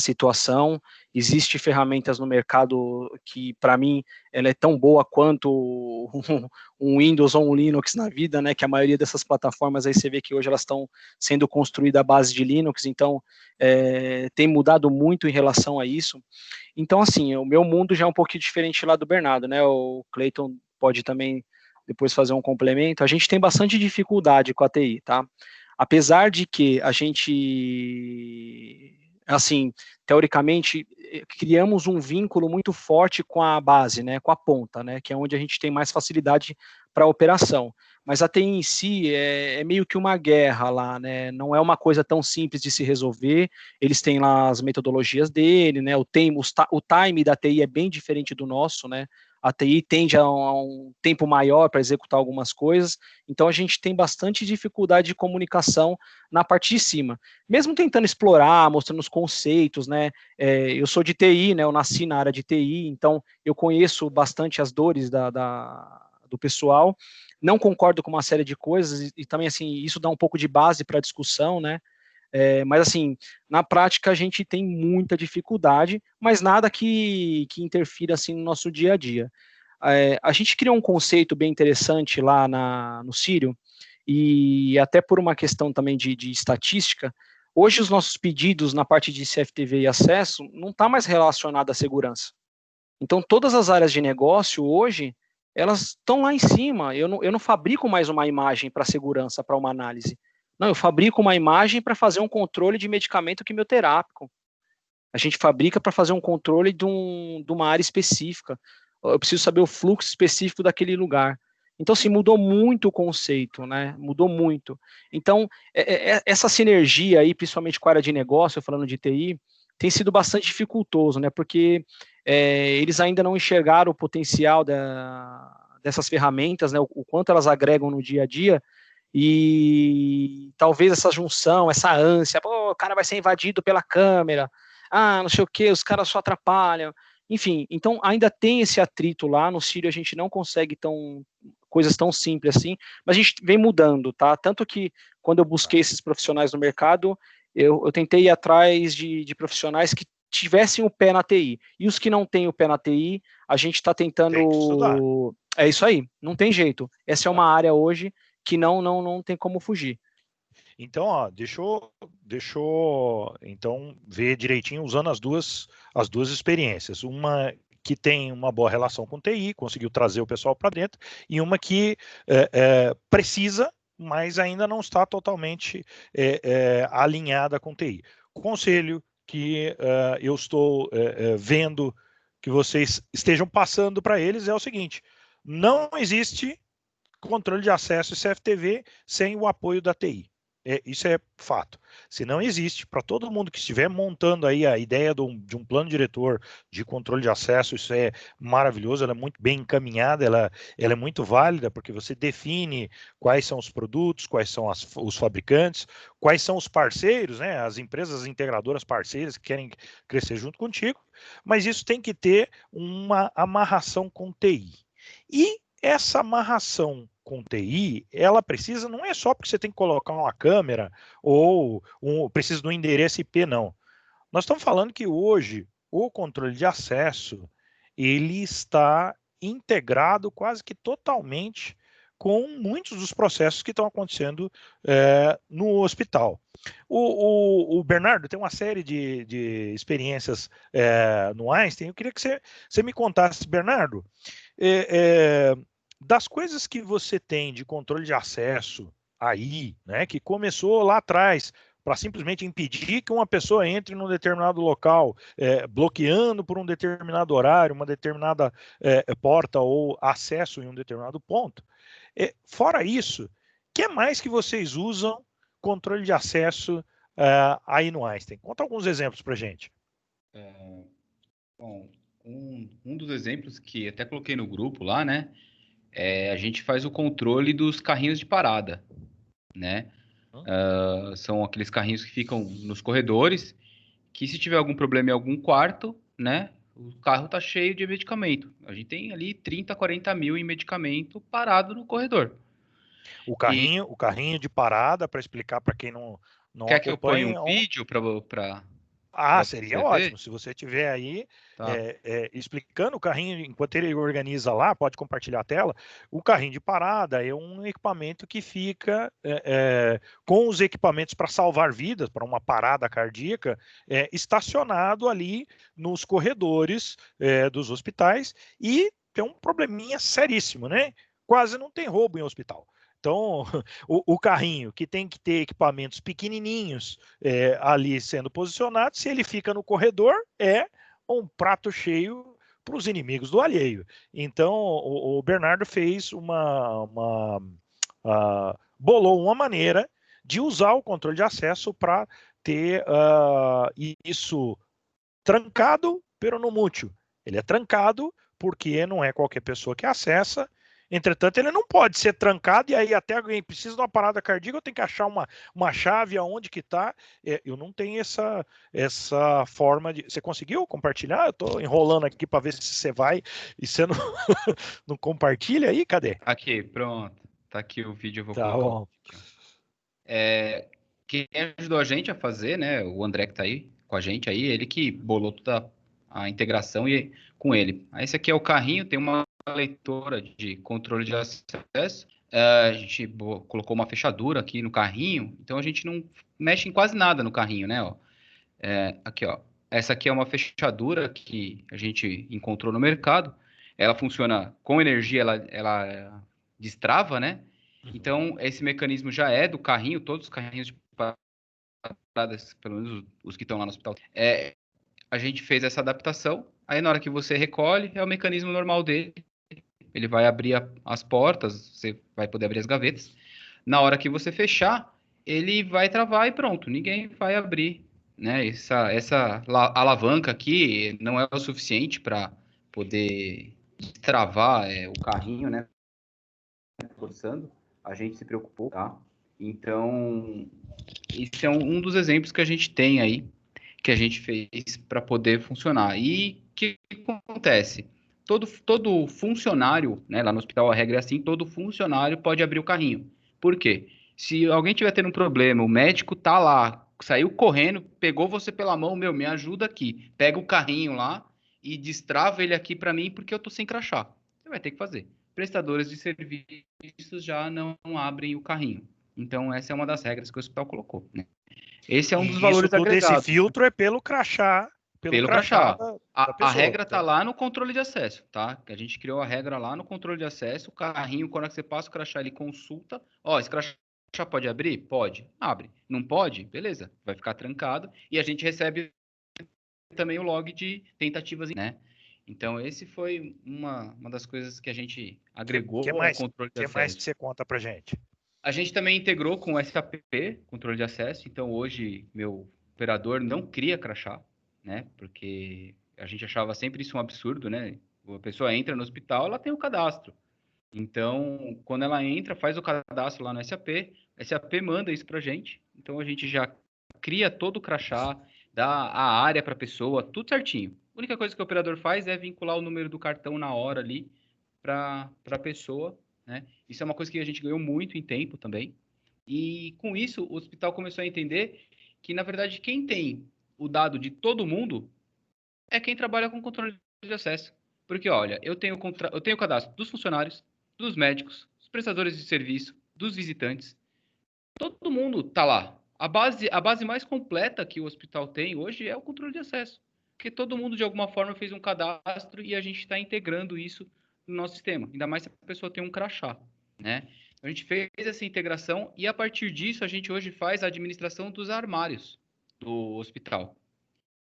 situação. Existem ferramentas no mercado que, para mim, ela é tão boa quanto um Windows ou um Linux na vida, né? Que a maioria dessas plataformas aí você vê que hoje elas estão sendo construídas à base de Linux, então tem mudado muito em relação a isso. Então, assim, o meu mundo já é um pouquinho diferente lá do Bernardo, né? O Clayton pode também depois fazer um complemento. A gente tem bastante dificuldade com a TI, tá? Apesar de que a gente, assim, teoricamente, criamos um vínculo muito forte com a base, né, com a ponta, né, que é onde a gente tem mais facilidade para a operação. Mas a TI em si é meio que uma guerra lá, né, não é uma coisa tão simples de se resolver. Eles têm lá as metodologias dele, né, o time da TI é bem diferente do nosso, né, a TI tende a um tempo maior para executar algumas coisas, então a gente tem bastante dificuldade de comunicação na parte de cima. Mesmo tentando explorar, mostrando os conceitos, né? Eu sou de TI, né? Eu nasci na área de TI, então eu conheço bastante as dores do pessoal. Não concordo com uma série de coisas e também assim isso dá um pouco de base para a discussão, né? Mas assim, na prática a gente tem muita dificuldade, mas nada que interfira assim no nosso dia a dia. A gente criou um conceito bem interessante lá no Sírio, e até por uma questão também de estatística, hoje os nossos pedidos na parte de CFTV e acesso não está mais relacionado à segurança. Então todas as áreas de negócio hoje, elas estão lá em cima. Eu não fabrico mais uma imagem para segurança, para uma análise. Não, eu fabrico uma imagem para fazer um controle de medicamento quimioterápico. A gente fabrica para fazer um controle de uma área específica. Eu preciso saber o fluxo específico daquele lugar. Então, assim, mudou muito o conceito, né? Mudou muito. Então, essa sinergia aí, principalmente com a área de negócio, falando de TI, tem sido bastante dificultoso, né? Porque eles ainda não enxergaram o potencial dessas ferramentas, né? O quanto elas agregam no dia a dia, e talvez essa junção, essa ânsia, pô, o cara vai ser invadido pela câmera, não sei o que, os caras só atrapalham, enfim, então ainda tem esse atrito lá. No Sírio a gente não consegue coisas tão simples assim, mas a gente vem mudando, tá? Tanto que quando eu busquei esses profissionais no mercado, eu tentei ir atrás de profissionais que tivessem o pé na TI, e os que não têm o pé na TI, a gente está tentando... É isso aí, não tem jeito. Essa é uma área hoje que não tem como fugir. Então, ó, deixa eu então ver direitinho usando as duas experiências. Uma que tem uma boa relação com TI, conseguiu trazer o pessoal para dentro, e uma que precisa, mas ainda não está totalmente alinhada com TI. O conselho que eu estou vendo que vocês estejam passando para eles é o seguinte: não existe controle de acesso e CFTV sem o apoio da TI. Isso é fato. Se não existe, para todo mundo que estiver montando aí a ideia de um plano diretor de controle de acesso, isso é maravilhoso, ela é muito bem encaminhada, ela é muito válida, porque você define quais são os produtos, quais são os fabricantes, quais são os parceiros, né, as empresas integradoras parceiras que querem crescer junto contigo, mas isso tem que ter uma amarração com TI. E essa amarração com TI, ela precisa, não é só porque você tem que colocar uma câmera ou precisa de um endereço IP, não. Nós estamos falando que hoje o controle de acesso ele está integrado quase que totalmente com muitos dos processos que estão acontecendo no hospital. O Bernardo tem uma série de experiências no Einstein. Eu queria que você me contasse, Bernardo, das coisas que você tem de controle de acesso aí, né, que começou lá atrás, para simplesmente impedir que uma pessoa entre num determinado local, bloqueando por um determinado horário, uma determinada porta ou acesso em um determinado ponto. Fora isso, o que mais que vocês usam controle de acesso aí no Einstein? Conta alguns exemplos para a gente. Bom, um dos exemplos que até coloquei no grupo lá, né? A gente faz o controle dos carrinhos de parada, né? São aqueles carrinhos que ficam nos corredores, que se tiver algum problema em algum quarto, né? O carro tá cheio de medicamento. A gente tem ali 30, 40 mil em medicamento parado no corredor. O carrinho de parada, para explicar para quem não Quer que eu ponha um acompanha. vídeo para Seria você ótimo. ver? Se você tiver aí Tá. explicando o carrinho, enquanto ele organiza lá, pode compartilhar a tela. O carrinho de parada é um equipamento que fica com os equipamentos para salvar vidas, para uma parada cardíaca, estacionado ali nos corredores dos hospitais, e tem um probleminha seríssimo, né? Quase não tem roubo em hospital. Então, o carrinho que tem que ter equipamentos pequenininhos ali sendo posicionados, se ele fica no corredor, é um prato cheio para os inimigos do alheio. Então, o Bernardo fez bolou uma maneira de usar o controle de acesso para ter isso trancado, pero no mútil. Ele é trancado porque não é qualquer pessoa que acessa. Entretanto, ele não pode ser trancado e aí até alguém precisa de uma parada cardíaca, eu tenho que achar uma chave aonde que está. Eu não tenho essa forma de... Você conseguiu compartilhar? Eu estou enrolando aqui para ver se você vai e você não, não compartilha aí? Cadê? Aqui, pronto. Tá aqui o vídeo, eu vou Tá colocar. bom. Quem ajudou a gente a fazer, né? O André que tá aí com a gente aí, ele que bolou toda a integração e com ele. Aí esse aqui é o carrinho, tem uma leitora de controle de acesso. A gente colocou uma fechadura aqui no carrinho, então a gente não mexe em quase nada no carrinho, né? Ó. Aqui, ó. Essa aqui é uma fechadura que a gente encontrou no mercado. Ela funciona com energia, ela destrava, né? Então, esse mecanismo já é do carrinho, todos os carrinhos de paradas, pelo menos os que estão lá no hospital. A gente fez essa adaptação, aí na hora que você recolhe, é o mecanismo normal dele. Ele vai abrir as portas, você vai poder abrir as gavetas. Na hora que você fechar, ele vai travar e pronto, ninguém vai abrir. Né? Essa alavanca aqui não é o suficiente para poder travar o carrinho, né? Forçando, a gente se preocupou, tá? Então, esse é um dos exemplos que a gente tem aí, que a gente fez para poder funcionar. E o que acontece? Todo funcionário, né, lá no hospital a regra é assim, todo funcionário pode abrir o carrinho. Por quê? Se alguém tiver tendo um problema, o médico tá lá, saiu correndo, pegou você pela mão, me ajuda aqui. Pega o carrinho lá e destrava ele aqui para mim porque eu tô sem crachá. Você vai ter que fazer. Prestadores de serviços já não abrem o carrinho. Então, essa é uma das regras que o hospital colocou, né? Esse é um dos valores agregados. Esse filtro é pelo crachá. Pelo crachá. Da pessoa, a regra está então. lá no controle de acesso, tá? A gente criou a regra lá no controle de acesso. O carrinho, quando você passa o crachá, ele consulta. Ó, esse crachá pode abrir? Pode. Abre. Não pode? Beleza. Vai ficar trancado. E a gente recebe também o log de tentativas, né? Então, esse foi uma das coisas que a gente agregou ao controle de acesso. O que mais que você conta pra gente? A gente também integrou com o SAP, controle de acesso. Então, hoje, meu operador não cria crachá, né? Porque a gente achava sempre isso um absurdo, né? A pessoa entra no hospital, ela tem o cadastro. Então, quando ela entra, faz o cadastro lá no SAP, o SAP manda isso pra gente. Então, a gente já cria todo o crachá, dá a área para a pessoa, tudo certinho. A única coisa que o operador faz é vincular o número do cartão na hora ali para a pessoa, né? Isso é uma coisa que a gente ganhou muito em tempo também. E com isso, o hospital começou a entender que, na verdade, quem tem o dado de todo mundo é quem trabalha com controle de acesso. Porque, olha, eu tenho o cadastro dos funcionários, dos médicos, dos prestadores de serviço, dos visitantes. Todo mundo tá lá. A base mais completa que o hospital tem hoje é o controle de acesso. Porque todo mundo, de alguma forma, fez um cadastro e a gente está integrando isso no nosso sistema. Ainda mais se a pessoa tem um crachá, né? A gente fez essa integração e, a partir disso, a gente hoje faz a administração dos armários do hospital.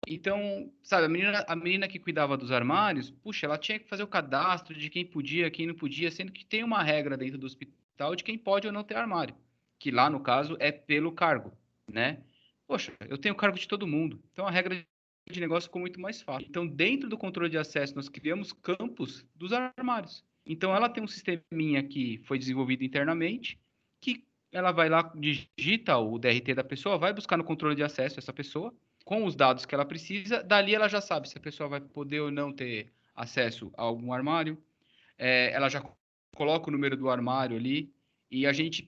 Então, sabe, a menina que cuidava dos armários, puxa, ela tinha que fazer o cadastro de quem podia, quem não podia, sendo que tem uma regra dentro do hospital de quem pode ou não ter armário, que lá, no caso, é pelo cargo, né? Poxa, eu tenho cargo de todo mundo, então a regra de negócio ficou muito mais fácil. Então, dentro do controle de acesso, nós criamos campos dos armários. Então, ela tem um sisteminha que foi desenvolvido internamente, que ela vai lá, digita o DRT da pessoa, vai buscar no controle de acesso essa pessoa, com os dados que ela precisa, dali ela já sabe se a pessoa vai poder ou não ter acesso a algum armário, ela já coloca o número do armário ali, e a gente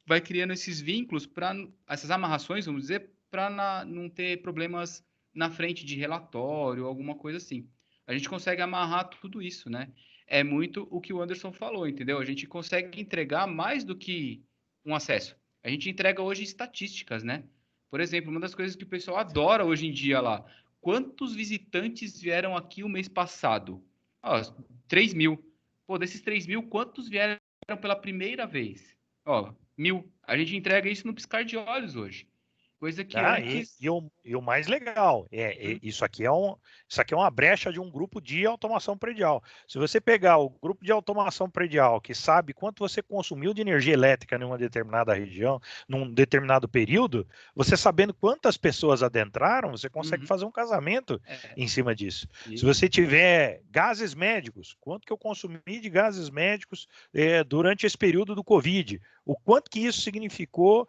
vai criando esses vínculos, para essas amarrações, vamos dizer, para não ter problemas na frente de relatório, alguma coisa assim. A gente consegue amarrar tudo isso, né? É muito o que o Anderson falou, entendeu? A gente consegue entregar mais do que um acesso. A gente entrega hoje estatísticas, né? Por exemplo, uma das coisas que o pessoal adora hoje em dia lá. Quantos visitantes vieram aqui o mês passado? 3.000. Pô, desses 3.000, quantos vieram pela primeira vez? 1.000. A gente entrega isso no piscar de olhos hoje. Coisa que antes... E o mais legal, isso aqui é uma brecha de um grupo de automação predial. Se você pegar o grupo de automação predial que sabe quanto você consumiu de energia elétrica em uma determinada região, num determinado período, você sabendo quantas pessoas adentraram, você consegue fazer um casamento em cima disso. Se você tiver gases médicos, quanto que eu consumi de gases médicos durante esse período do Covid, o quanto que isso significou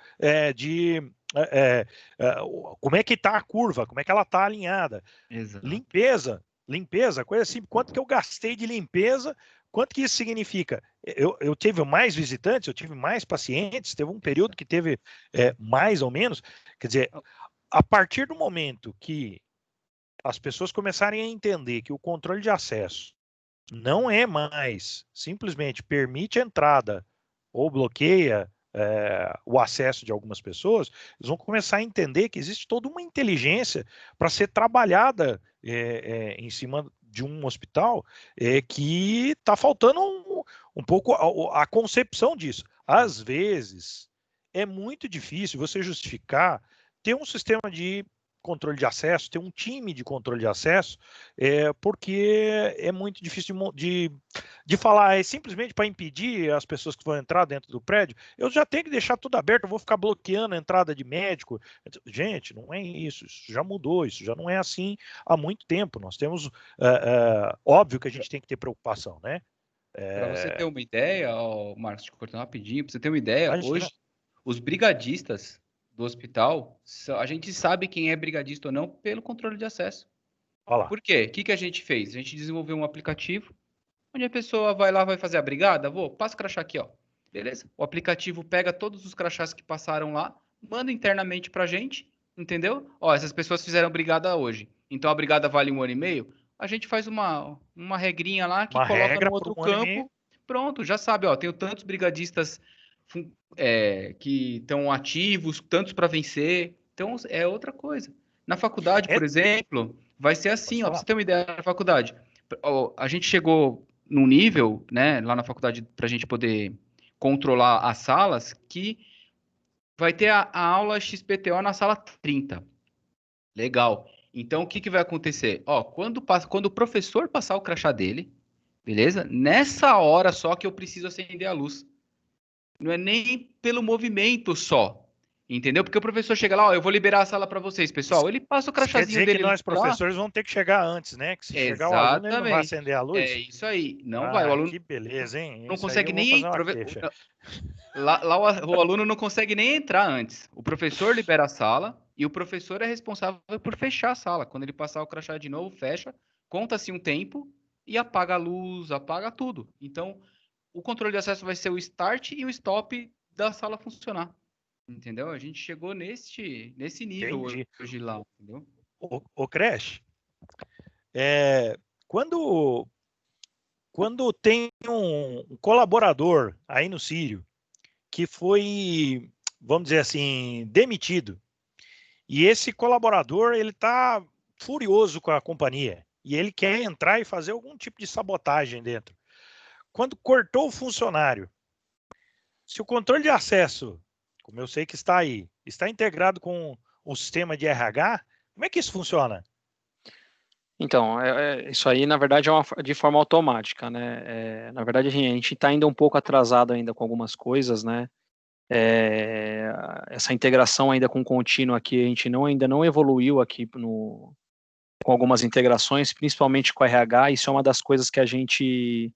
como é que está a curva, como é que ela está alinhada. Exato. Limpeza, coisa assim, quanto que eu gastei de limpeza, quanto que isso significa? Eu tive mais visitantes, eu tive mais pacientes, teve um período que teve mais ou menos, quer dizer, a partir do momento que as pessoas começarem a entender que o controle de acesso não é mais simplesmente permite entrada ou bloqueia o acesso de algumas pessoas, eles vão começar a entender que existe toda uma inteligência para ser trabalhada em cima de um hospital que está faltando um pouco a concepção disso. Às vezes, é muito difícil você justificar ter um sistema de controle de acesso, ter um time de controle de acesso, porque é muito difícil de falar, simplesmente para impedir as pessoas que vão entrar dentro do prédio, eu já tenho que deixar tudo aberto, eu vou ficar bloqueando a entrada de médico. Gente, não é isso já mudou, isso já não é assim há muito tempo. Nós temos, óbvio que a gente tem que ter preocupação, né? Para você ter uma ideia, Marcos, te cortando rapidinho, para você ter uma ideia, hoje os brigadistas do hospital, a gente sabe quem é brigadista ou não pelo controle de acesso. Por quê? O que a gente fez? A gente desenvolveu um aplicativo onde a pessoa vai lá, vai fazer a brigada, passa o crachá aqui, beleza? O aplicativo pega todos os crachás que passaram lá, manda internamente pra gente, entendeu? Essas pessoas fizeram brigada hoje, então a brigada vale 1 ano e meio, a gente faz uma regrinha lá que coloca no outro campo, pronto, já sabe, tenho tantos brigadistas que estão ativos, tantos para vencer, então é outra coisa. Na faculdade, por exemplo, vai ser assim, pra você ter uma ideia, na faculdade, a gente chegou num nível, né, lá na faculdade, para a gente poder controlar as salas, que vai ter a aula XPTO na sala 30. Legal. Então, o que vai acontecer? Quando o professor passar o crachá dele, beleza? Nessa hora só que eu preciso acender a luz. Não é nem pelo movimento só. Entendeu? Porque o professor chega lá, eu vou liberar a sala para vocês, pessoal. Ele passa o crachazinho dele. Quer dizer que nós, professores, vamos ter que chegar antes, né? Que se chegar o aluno, ele não vai acender a luz? É isso aí. Não vai. O aluno... Que beleza, hein? Não consegue nem... Lá o aluno não consegue nem entrar antes. O professor libera a sala e o professor é responsável por fechar a sala. Quando ele passar o crachá de novo, fecha, conta-se um tempo e apaga a luz, apaga tudo. Então, o controle de acesso vai ser o start e o stop da sala funcionar. Entendeu? A gente chegou nesse nível hoje lá, entendeu? O Crash, quando quando tem um colaborador aí no Círio que foi, vamos dizer assim, demitido, e esse colaborador ele está furioso com a companhia e ele quer entrar e fazer algum tipo de sabotagem dentro. Quando cortou o funcionário, se o controle de acesso, como eu sei que está aí, está integrado com o sistema de RH, como é que isso funciona? Então, isso aí, na verdade, de forma automática, né? Na verdade, a gente está ainda um pouco atrasado ainda com algumas coisas, né? Essa integração ainda com o contínuo aqui, a gente ainda não evoluiu aqui com algumas integrações, principalmente com o RH. Isso é uma das coisas que a gente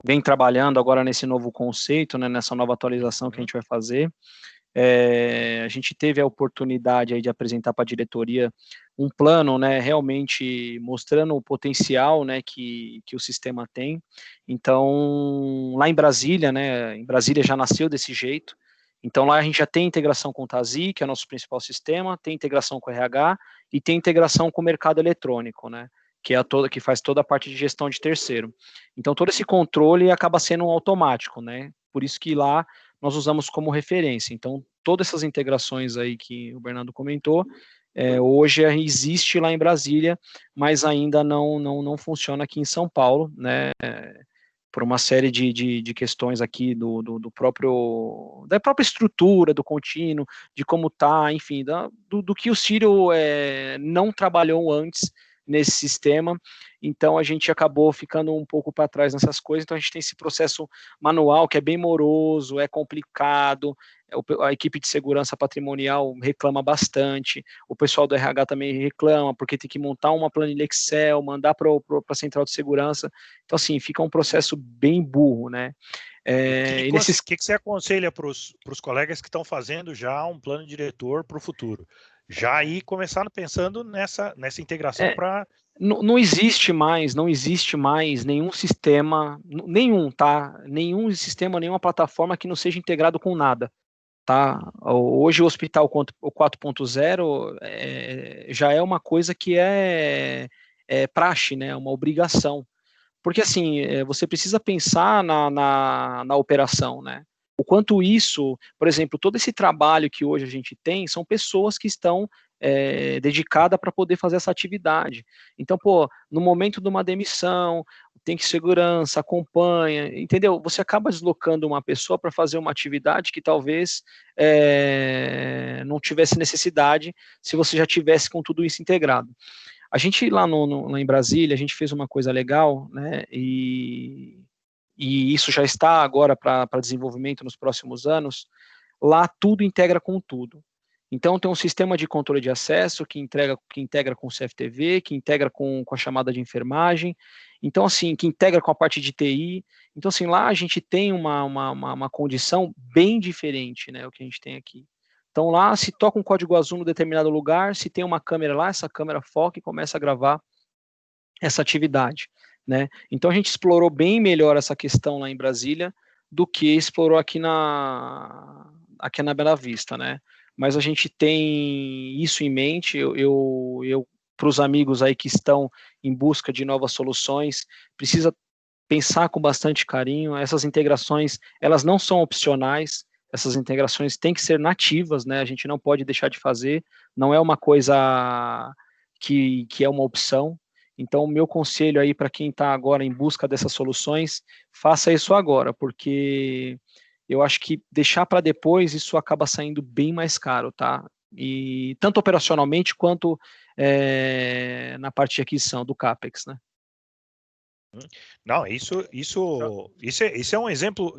vem trabalhando agora nesse novo conceito, né? Nessa nova atualização que a gente vai fazer. A gente teve a oportunidade aí de apresentar para a diretoria um plano, né, realmente mostrando o potencial, né, que o sistema tem. Então, lá em Brasília, né, em Brasília já nasceu desse jeito. Então, lá a gente já tem integração com o TASI, que é o nosso principal sistema, tem integração com o RH e tem integração com o mercado eletrônico, né, que faz toda a parte de gestão de terceiro. Então, todo esse controle acaba sendo automático, né, por isso que lá nós usamos como referência. Então, todas essas integrações aí que o Bernardo comentou, hoje existe lá em Brasília, mas ainda não funciona aqui em São Paulo, né? Por uma série de questões aqui da própria estrutura do contínuo, de como tá, enfim, do que o Círio não trabalhou antes nesse sistema, então a gente acabou ficando um pouco para trás nessas coisas, então a gente tem esse processo manual que é bem moroso, é complicado, a equipe de segurança patrimonial reclama bastante, o pessoal do RH também reclama, porque tem que montar uma planilha Excel, mandar para a central de segurança, então assim, fica um processo bem burro, né? O que você aconselha para os colegas que estão fazendo já um plano diretor para o futuro? Já aí começando pensando nessa integração para... Não existe mais nenhum sistema, tá? Nenhum sistema, nenhuma plataforma que não seja integrado com nada, tá? Hoje o Hospital 4.0 já é uma coisa que é praxe, né? Uma obrigação. Porque, assim, você precisa pensar na operação, né? O quanto isso, por exemplo, todo esse trabalho que hoje a gente tem, são pessoas que estão dedicadas para poder fazer essa atividade. Então, pô, no momento de uma demissão, tem que segurança, acompanha, entendeu? Você acaba deslocando uma pessoa para fazer uma atividade que talvez não tivesse necessidade se você já tivesse com tudo isso integrado. A gente lá em Brasília, a gente fez uma coisa legal, né, e isso já está agora para desenvolvimento nos próximos anos. Lá tudo integra com tudo. Então tem um sistema de controle de acesso que integra com o CFTV, que integra com a chamada de enfermagem, então assim, que integra com a parte de TI. Então assim, lá a gente tem uma condição bem diferente, né, o que a gente tem aqui. Então lá, se toca um código azul no determinado lugar, se tem uma câmera lá, essa câmera foca e começa a gravar essa atividade, né? Então a gente explorou bem melhor essa questão lá em Brasília do que explorou aqui na Bela Vista, né? Mas a gente tem isso em mente. Eu para os amigos aí que estão em busca de novas soluções, precisa pensar com bastante carinho. Essas integrações, elas não são opcionais, essas integrações têm que ser nativas, né? A gente não pode deixar de fazer, não é uma coisa que é uma opção. Então, o meu conselho aí para quem está agora em busca dessas soluções, faça isso agora, porque eu acho que deixar para depois, isso acaba saindo bem mais caro, tá? E tanto operacionalmente quanto na parte de aquisição do CAPEX, né? Não, isso é um exemplo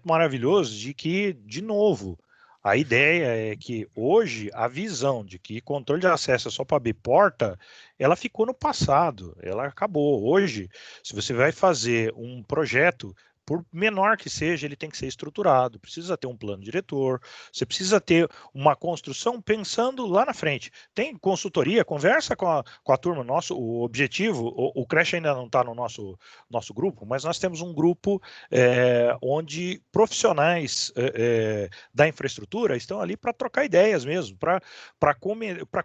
maravilhoso de que, de novo, a ideia é que hoje a visão de que controle de acesso é só para abrir porta, ela ficou no passado, ela acabou. Hoje, se você vai fazer um projeto por menor que seja, ele tem que ser estruturado, precisa ter um plano diretor, você precisa ter uma construção pensando lá na frente. Tem consultoria, conversa com a turma, o objetivo, o Crash ainda não está no nosso grupo, mas nós temos um grupo onde profissionais da infraestrutura estão ali para trocar ideias mesmo, para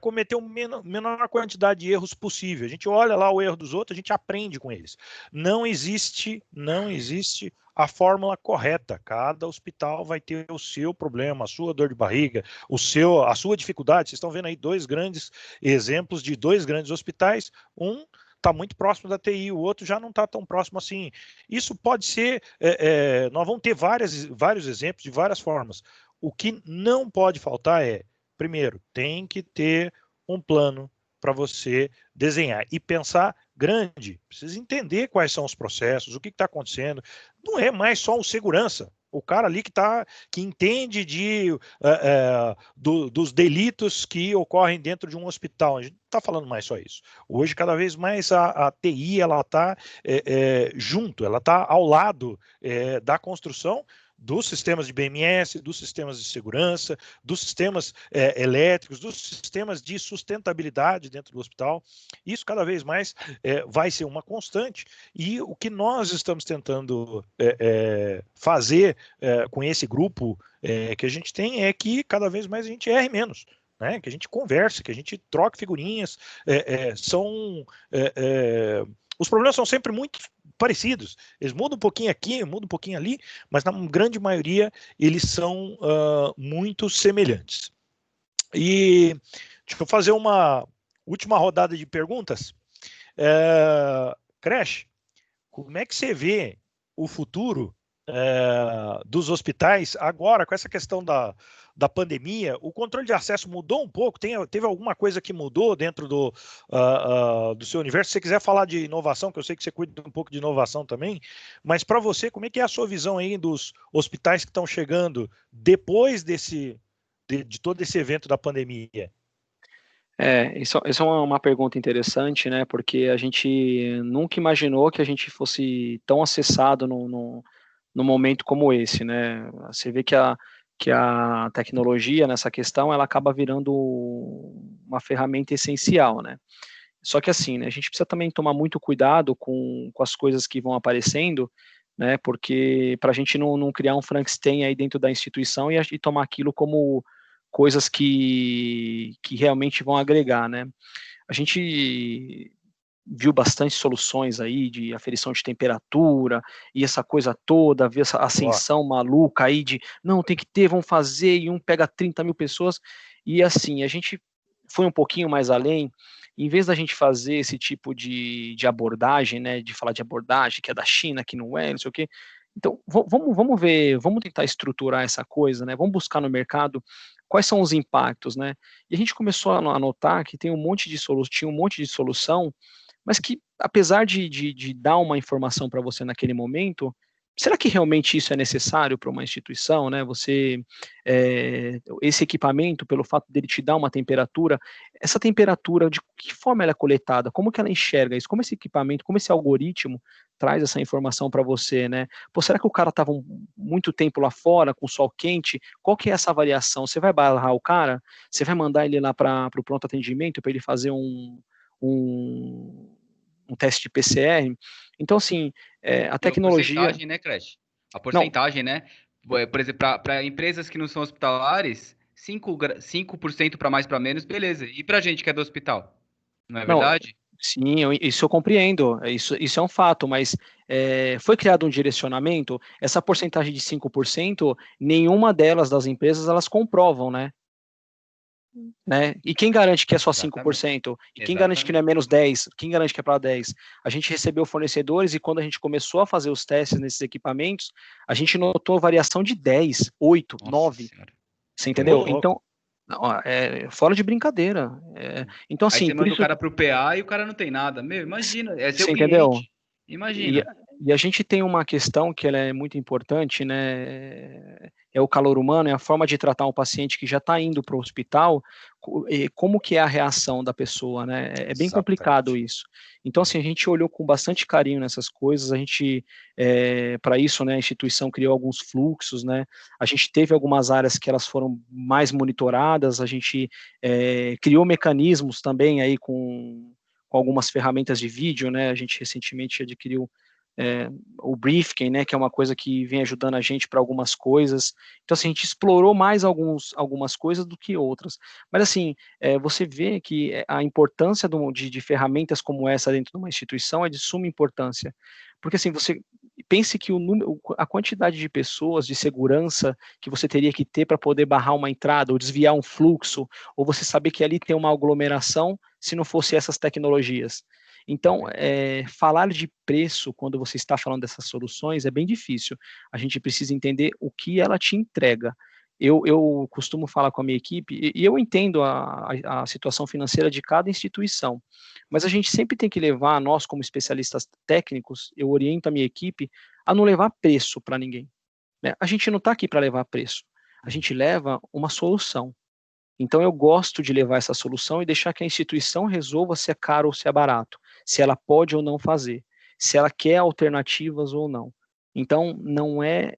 cometer a menor quantidade de erros possível. A gente olha lá o erro dos outros, a gente aprende com eles. Não existe a fórmula correta. Cada hospital vai ter o seu problema, a sua dor de barriga, a sua dificuldade. Vocês estão vendo aí 2 grandes exemplos de 2 grandes hospitais. Um está muito próximo da TI, o outro já não está tão próximo assim. Isso pode ser... nós vamos ter vários exemplos de várias formas. O que não pode faltar primeiro, tem que ter um plano para você desenhar e pensar grande. Precisa entender quais são os processos, o que está acontecendo. Não é mais só o segurança. O cara ali que entende dos delitos que ocorrem dentro de um hospital. A gente não está falando mais só isso. Hoje, cada vez mais, a TI está junto, ela está ao lado da construção dos sistemas de BMS, dos sistemas de segurança, dos sistemas elétricos, dos sistemas de sustentabilidade dentro do hospital. Isso cada vez mais vai ser uma constante, e o que nós estamos tentando fazer com esse grupo que a gente tem é que cada vez mais a gente erre menos. Né, que a gente converse, que a gente troque figurinhas, os problemas são sempre muito parecidos, eles mudam um pouquinho aqui, mudam um pouquinho ali, mas na grande maioria eles são muito semelhantes. E deixa eu fazer uma última rodada de perguntas. Crash, como é que você vê o futuro dos hospitais agora com essa questão da pandemia? O controle de acesso mudou um pouco? Teve alguma coisa que mudou dentro do seu universo? Se você quiser falar de inovação, que eu sei que você cuida um pouco de inovação também, mas para você, como é que é a sua visão aí dos hospitais que estão chegando depois de todo esse evento da pandemia? Isso é uma pergunta interessante, né? Porque a gente nunca imaginou que a gente fosse tão acessado num momento como esse, né? Você vê que a tecnologia nessa questão ela acaba virando uma ferramenta essencial, né? Só que assim, né, a gente precisa também tomar muito cuidado com as coisas que vão aparecendo, né? Porque para a gente não criar um Frankenstein aí dentro da instituição e tomar aquilo como coisas que realmente vão agregar, né? A gente viu bastante soluções aí de aferição de temperatura e essa coisa toda, ver essa ascensão maluca aí de não, tem que ter, vamos fazer, e um pega 30 mil pessoas, e assim, a gente foi um pouquinho mais além, em vez da gente fazer esse tipo de abordagem, né, de falar de abordagem, que é da China, que não é, não sei o quê, então vamos ver, vamos tentar estruturar essa coisa, né, vamos buscar no mercado quais são os impactos, né, e a gente começou a notar que tinha um monte de solução, mas que, apesar de dar uma informação para você naquele momento, será que realmente isso é necessário para uma instituição, né? Esse equipamento, pelo fato dele te dar uma temperatura, essa temperatura, de que forma ela é coletada? Como que ela enxerga isso? Como esse equipamento, como esse algoritmo traz essa informação para você, né? Pô, será que o cara estava muito tempo lá fora, com sol quente? Qual que é essa variação? Você vai barrar o cara? Você vai mandar ele lá para o pronto atendimento para ele fazer um teste de PCR. Então, assim, a tecnologia... A porcentagem, né, Crash? A porcentagem, né? Por exemplo, para empresas que não são hospitalares, 5% para mais, para menos, beleza. E para a gente que é do hospital? Não é verdade? Sim, isso eu compreendo, isso é um fato, mas foi criado um direcionamento, essa porcentagem de 5%, nenhuma das empresas, elas comprovam, né? E quem garante que é só 5%? E quem garante que não é menos 10%? Quem garante que é para 10%? A gente recebeu fornecedores e quando a gente começou a fazer os testes nesses equipamentos, a gente notou variação de 10%, 8%, 9%. Você entendeu? Então, fora de brincadeira. Então, assim, aí você manda o cara pro PA e o cara não tem nada. Meu, imagina, é seu você cliente. Entendeu? Imagina. E a gente tem uma questão que ela é muito importante, né? É o calor humano, é a forma de tratar um paciente que já está indo para o hospital, como que é a reação da pessoa, né? É bem complicado isso. Então, assim, a gente olhou com bastante carinho nessas coisas, a gente, para isso, né, a instituição criou alguns fluxos, né? A gente teve algumas áreas que elas foram mais monitoradas, a gente criou mecanismos também aí com algumas ferramentas de vídeo, né? A gente recentemente adquiriu o Briefing, né, que é uma coisa que vem ajudando a gente para algumas coisas. Então, assim, a gente explorou mais algumas coisas do que outras. Mas, assim, você vê que a importância de ferramentas como essa dentro de uma instituição é de suma importância. Porque, assim, você pense que a quantidade de pessoas, de segurança que você teria que ter para poder barrar uma entrada, ou desviar um fluxo, ou você saber que ali tem uma aglomeração, se não fosse essas tecnologias. Então, falar de preço quando você está falando dessas soluções é bem difícil. A gente precisa entender o que ela te entrega. Eu costumo falar com a minha equipe, e eu entendo a situação financeira de cada instituição, mas a gente sempre tem que levar, nós como especialistas técnicos, eu oriento a minha equipe a não levar preço para ninguém, né? A gente não está aqui para levar preço, a gente leva uma solução. Então, eu gosto de levar essa solução e deixar que a instituição resolva se é caro ou se é barato, se ela pode ou não fazer, se ela quer alternativas ou não. Então,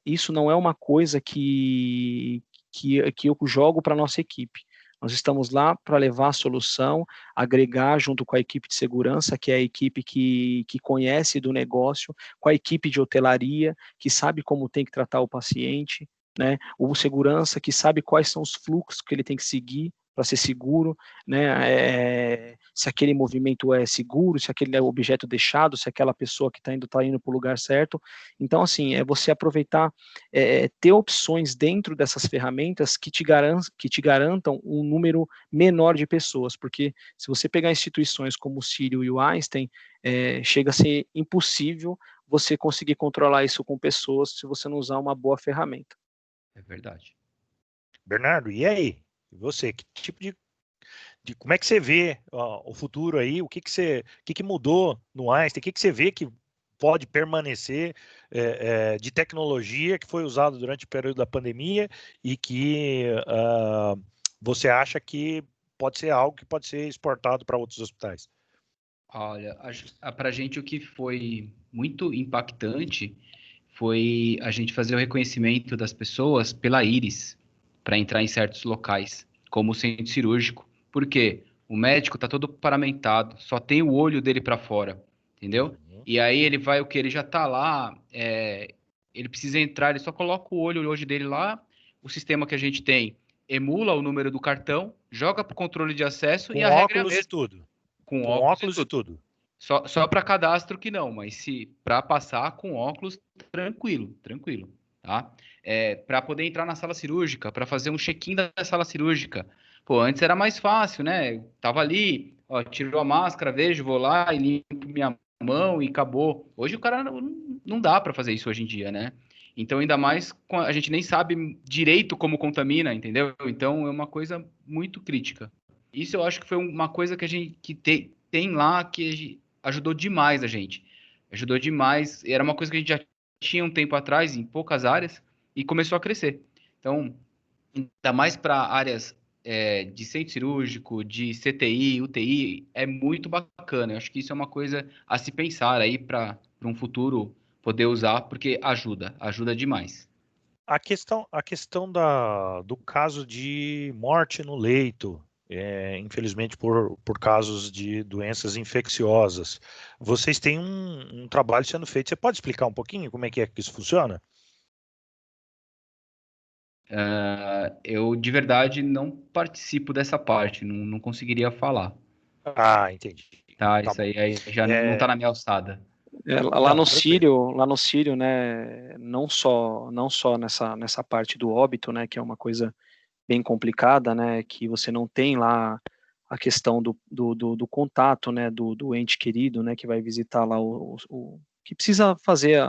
isso não é uma coisa que eu jogo para a nossa equipe. Nós estamos lá para levar a solução, agregar junto com a equipe de segurança, que é a equipe que conhece do negócio, com a equipe de hotelaria, que sabe como tem que tratar o paciente, né? O segurança que sabe quais são os fluxos que ele tem que seguir para ser seguro, né? Se aquele movimento é seguro, se aquele é objeto deixado, se aquela pessoa que está indo para o lugar certo. Então, assim, você aproveitar, ter opções dentro dessas ferramentas que te garantam um número menor de pessoas, porque se você pegar instituições como o Sírio e o Einstein, chega a ser impossível você conseguir controlar isso com pessoas se você não usar uma boa ferramenta. É verdade. Bernardo, e aí? E você, que tipo de como é que você vê o futuro aí? O que mudou no Einstein? O que você vê que pode permanecer de tecnologia que foi usado durante o período da pandemia e que você acha que pode ser algo que pode ser exportado para outros hospitais? Olha, para a gente o que foi muito impactante foi a gente fazer o reconhecimento das pessoas pela íris para entrar em certos locais, como o centro cirúrgico. Por quê? O médico está todo paramentado, só tem o olho dele para fora, entendeu? E aí ele vai o que? Ele já está lá, ele precisa entrar, ele só coloca o olho dele lá, o sistema que a gente tem emula o número do cartão, joga para o controle de acesso Com e a regra é a óculos e mesma. tudo. Com Com óculos óculos e tudo. Só para cadastro que não, mas se para passar com óculos, tranquilo, tá? Para poder entrar na sala cirúrgica, para fazer um check-in da sala cirúrgica. Pô, antes era mais fácil, né? Tava ali, ó, tirou a máscara, vejo, vou lá e limpo minha mão e acabou. Hoje o cara não dá para fazer isso hoje em dia, né? Então, ainda mais, a gente nem sabe direito como contamina, entendeu? Então, é uma coisa muito crítica. Isso eu acho que foi uma coisa que a gente tem lá que ajudou demais a gente. Ajudou demais. E era uma coisa que a gente já tinha um tempo atrás, em poucas áreas, e começou a crescer. Então, ainda mais para áreas de centro cirúrgico, de CTI, UTI, é muito bacana. Eu acho que isso é uma coisa a se pensar aí para um futuro poder usar, porque ajuda demais. A questão do caso de morte no leito, infelizmente por casos de doenças infecciosas, vocês têm um trabalho sendo feito. Você pode explicar um pouquinho como é que isso funciona? Eu, de verdade, não participo dessa parte, não conseguiria falar. Ah, entendi. Tá, Tá isso bom. aí já não tá na minha alçada. Lá no Tranquilo. Sírio, né, não só nessa parte do óbito, né, que é uma coisa bem complicada, né, que você não tem lá a questão do contato, né, do ente querido, né, que vai visitar lá que precisa fazer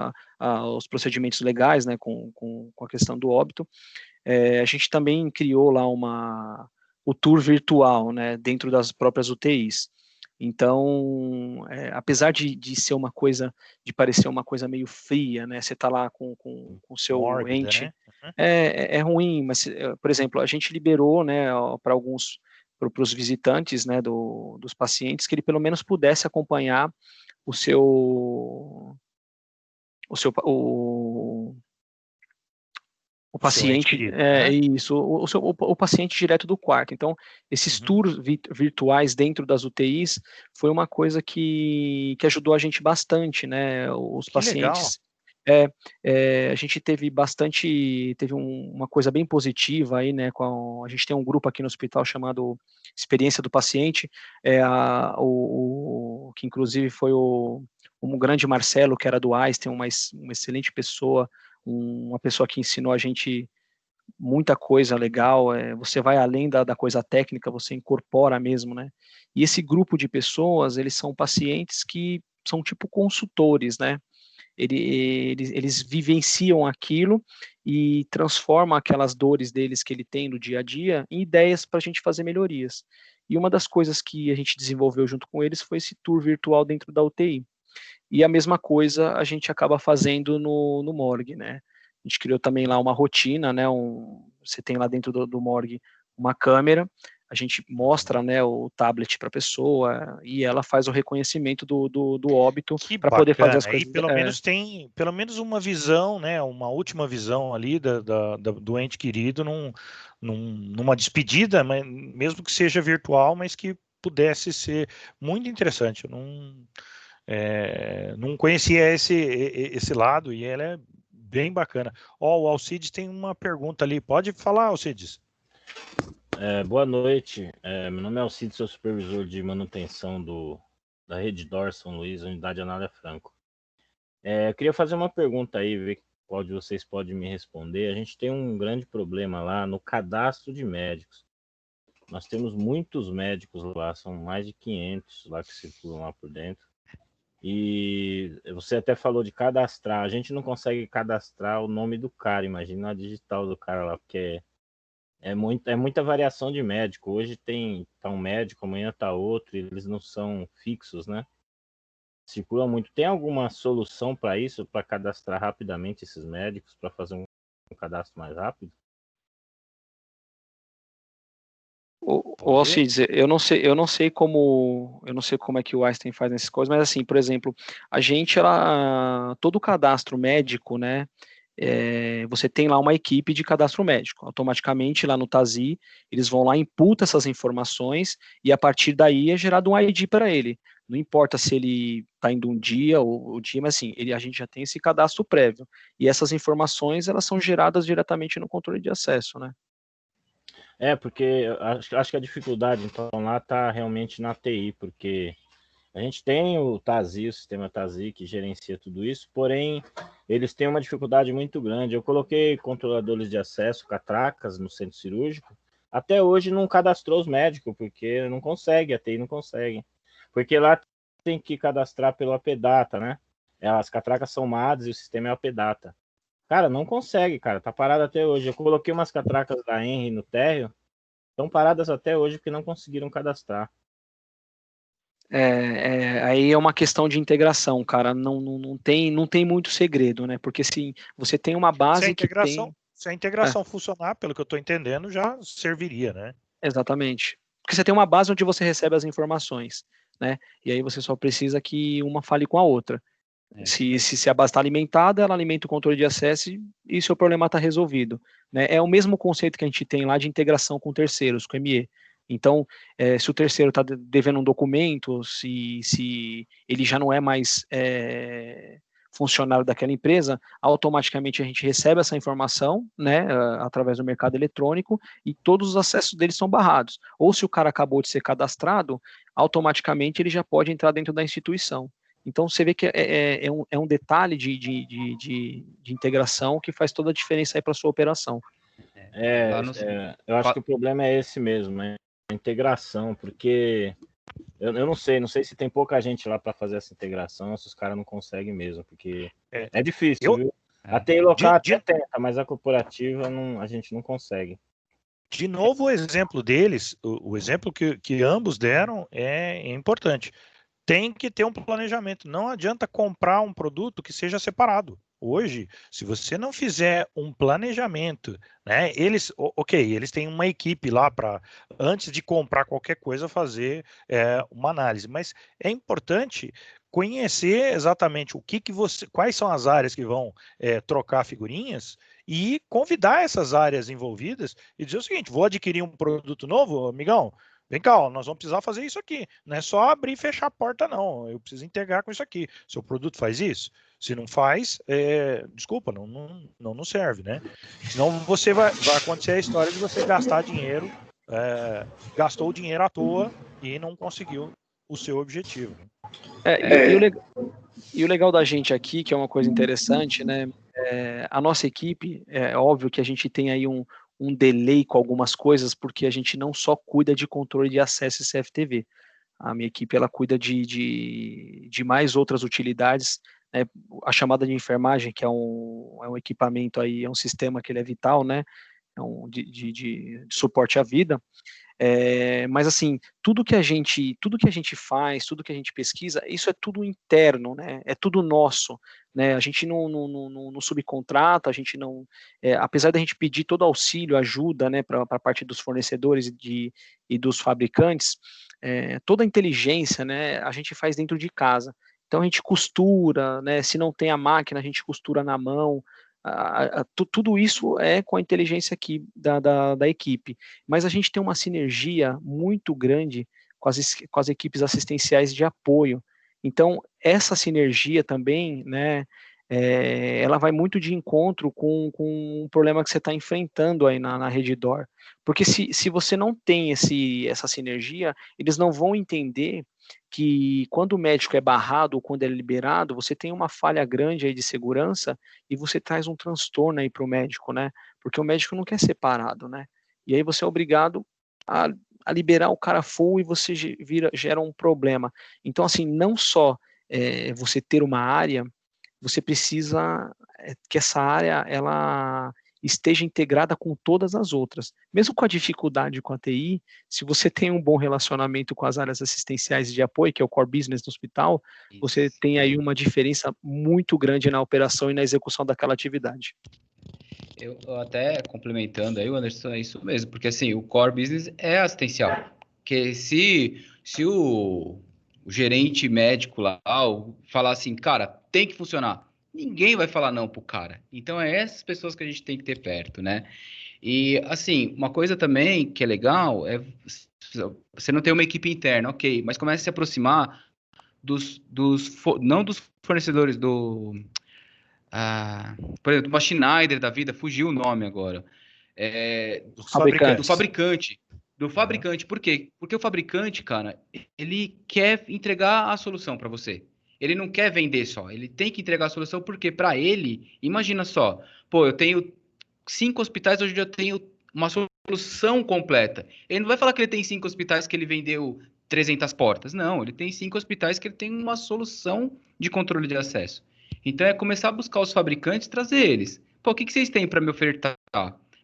os procedimentos legais, né, com a questão do óbito. A gente também criou lá o tour virtual, né, dentro das próprias UTIs. Então, apesar de ser uma coisa, de parecer uma coisa meio fria, né? Você está lá com o seu Mórbida, ente, né? Uhum. é ruim, mas, por exemplo, a gente liberou, né, para os visitantes, né, dos pacientes, que ele pelo menos pudesse acompanhar o seu, o Seu ente paciente, querido, né? isso, o paciente direto do quarto. Então, esses tours virtuais dentro das UTIs foi uma coisa que ajudou a gente bastante, né? Os Que legal. pacientes, a gente teve uma coisa bem positiva aí, né? A gente tem um grupo aqui no hospital chamado Experiência do Paciente, que inclusive foi um grande Marcelo, que era do Einstein, uma excelente pessoa, uma pessoa que ensinou a gente muita coisa legal, você vai além da coisa técnica, você incorpora mesmo, né? E esse grupo de pessoas, eles são pacientes que são tipo consultores, né? Eles vivenciam aquilo e transformam aquelas dores deles que ele tem no dia a dia em ideias para a gente fazer melhorias. E uma das coisas que a gente desenvolveu junto com eles foi esse tour virtual dentro da UTI. E a mesma coisa a gente acaba fazendo no morgue, né? A gente criou também lá uma rotina, né? Você tem lá dentro do morgue uma câmera, a gente mostra, né, o tablet para a pessoa e ela faz o reconhecimento do óbito para poder fazer as Bacana. Aí coisas. pelo menos tem pelo menos uma visão, né? Uma última visão ali do ente querido numa despedida, mas, mesmo que seja virtual, mas que pudesse ser muito interessante. Eu não conhecia esse lado e ela é bem bacana. Ó, o Alcides tem uma pergunta ali. Pode falar, Alcides. Boa noite. Meu nome é Alcides, sou supervisor de manutenção da Rede DOR São Luís, Unidade Anália Franco. Eu queria fazer uma pergunta aí, ver qual de vocês pode me responder. A gente tem um grande problema lá no cadastro de médicos. Nós temos muitos médicos lá, são mais de 500 lá que circulam lá por dentro. E você até falou de cadastrar. A gente não consegue cadastrar o nome do cara, imagina a digital do cara lá, porque é muita variação de médico. Hoje tá um médico, amanhã tá outro, e eles não são fixos, né? Circula muito. Tem alguma solução para isso, para cadastrar rapidamente esses médicos, para fazer um cadastro mais rápido? Alcides, eu não sei como é que o Einstein faz essas coisas, mas assim, por exemplo, a gente, todo o cadastro médico, né, você tem lá uma equipe de cadastro médico. Automaticamente lá no TASI, eles vão lá, imputam essas informações e a partir daí é gerado um ID para ele. Não importa se ele está indo um dia ou dia, mas assim, a gente já tem esse cadastro prévio. E essas informações, elas são geradas diretamente no controle de acesso, né? Porque eu acho que a dificuldade, então, lá está realmente na TI, porque a gente tem o TASI, o sistema TASI, que gerencia tudo isso, porém, eles têm uma dificuldade muito grande. Eu coloquei controladores de acesso, catracas, no centro cirúrgico, até hoje não cadastrou os médicos, porque não consegue, a TI não consegue. Porque lá tem que cadastrar pelo APData, né? As catracas são MADs e o sistema é APData. Cara, não consegue, cara, tá parado até hoje. Eu coloquei umas catracas da Henry no térreo, estão paradas até hoje porque não conseguiram cadastrar. Aí é uma questão de integração, cara. Não tem muito segredo, né? Porque se você tem uma base que tem. Se a integração funcionar, pelo que eu estou entendendo, já serviria, né? Exatamente. Porque você tem uma base onde você recebe as informações, né? E aí você só precisa que uma fale com a outra. Se a base está alimentada, ela alimenta o controle de acesso e seu problema está resolvido, né? É o mesmo conceito que a gente tem lá de integração com terceiros, com ME. Então, se o terceiro está devendo um documento, se ele já não é mais funcionário daquela empresa, automaticamente a gente recebe essa informação, né, através do mercado eletrônico, e todos os acessos deles são barrados. Ou se o cara acabou de ser cadastrado, automaticamente ele já pode entrar dentro da instituição. Então, você vê que é um detalhe de integração que faz toda a diferença aí para a sua operação. Eu acho que o problema é esse mesmo, a integração, porque eu não sei se tem pouca gente lá para fazer essa integração, se os caras não conseguem mesmo, porque é difícil, viu? A TI local até tenta, mas a corporativa a gente não consegue. de novo, o exemplo deles, o exemplo que ambos deram é importante. Tem que ter um planejamento. Não adianta comprar um produto que seja separado. Hoje, se você não fizer um planejamento, né? Eles têm uma equipe lá para, antes de comprar qualquer coisa, fazer uma análise. Mas é importante conhecer exatamente quais são as áreas que vão trocar figurinhas e convidar essas áreas envolvidas e dizer o seguinte: vou adquirir um produto novo, amigão. Vem cá, ó, nós vamos precisar fazer isso aqui. Não é só abrir e fechar a porta, não. Eu preciso integrar com isso aqui. Seu produto faz isso? Se não faz, desculpa, não serve, né? Senão você vai acontecer a história de você gastar dinheiro, gastou o dinheiro à toa e não conseguiu o seu objetivo. E o legal da gente aqui, que é uma coisa interessante, né? A nossa equipe, é óbvio que a gente tem aí um delay com algumas coisas, porque a gente não só cuida de controle de acesso e CFTV. A minha equipe, ela cuida de mais outras utilidades, né? A chamada de enfermagem, que é um equipamento aí, é um sistema que ele é vital, né? De suporte à vida. Mas assim, tudo que a gente faz, tudo que a gente pesquisa, isso é tudo interno, né? É tudo nosso, né? A gente não subcontrata, a gente não, apesar da gente pedir todo auxílio, ajuda, né, para a parte dos fornecedores e dos fabricantes, toda a inteligência, né, a gente faz dentro de casa. Então a gente costura, né? Se não tem a máquina, a gente costura na mão. Tudo isso é com a inteligência aqui da equipe, mas a gente tem uma sinergia muito grande com as equipes assistenciais de apoio. Então, essa sinergia também, né, ela vai muito de encontro com um problema que você está enfrentando aí na Redditor, porque se você não tem essa sinergia, eles não vão entender que quando o médico é barrado ou quando ele é liberado, você tem uma falha grande aí de segurança e você traz um transtorno aí para o médico, né? Porque o médico não quer ser parado, né? E aí você é obrigado a liberar o cara full e você gera um problema. Então, assim, não só você ter uma área, você precisa que essa área ela esteja integrada com todas as outras. Mesmo com a dificuldade com a TI, se você tem um bom relacionamento com as áreas assistenciais de apoio, que é o core business do hospital, você tem aí uma diferença muito grande na operação e na execução daquela atividade. Eu até complementando aí, Anderson, é isso mesmo, porque assim, o core business é assistencial. Porque se o gerente médico lá falar assim, cara, tem que funcionar, ninguém vai falar não pro cara. Então é essas pessoas que a gente tem que ter perto, né? E assim, uma coisa também que é legal é você não ter uma equipe interna, ok, mas comece a se aproximar não dos fornecedores por exemplo, uma Schneider da vida, fugiu o nome agora. Do fabricante. Por quê? Porque o fabricante, cara, ele quer entregar a solução para você. Ele não quer vender só. Ele tem que entregar a solução porque para ele, imagina só, pô, eu tenho 5 hospitais, hoje eu tenho uma solução completa. Ele não vai falar que ele tem 5 hospitais que ele vendeu 300 portas. Não, ele tem 5 hospitais que ele tem uma solução de controle de acesso. Então é começar a buscar os fabricantes e trazer eles. Pô, o que vocês têm para me ofertar?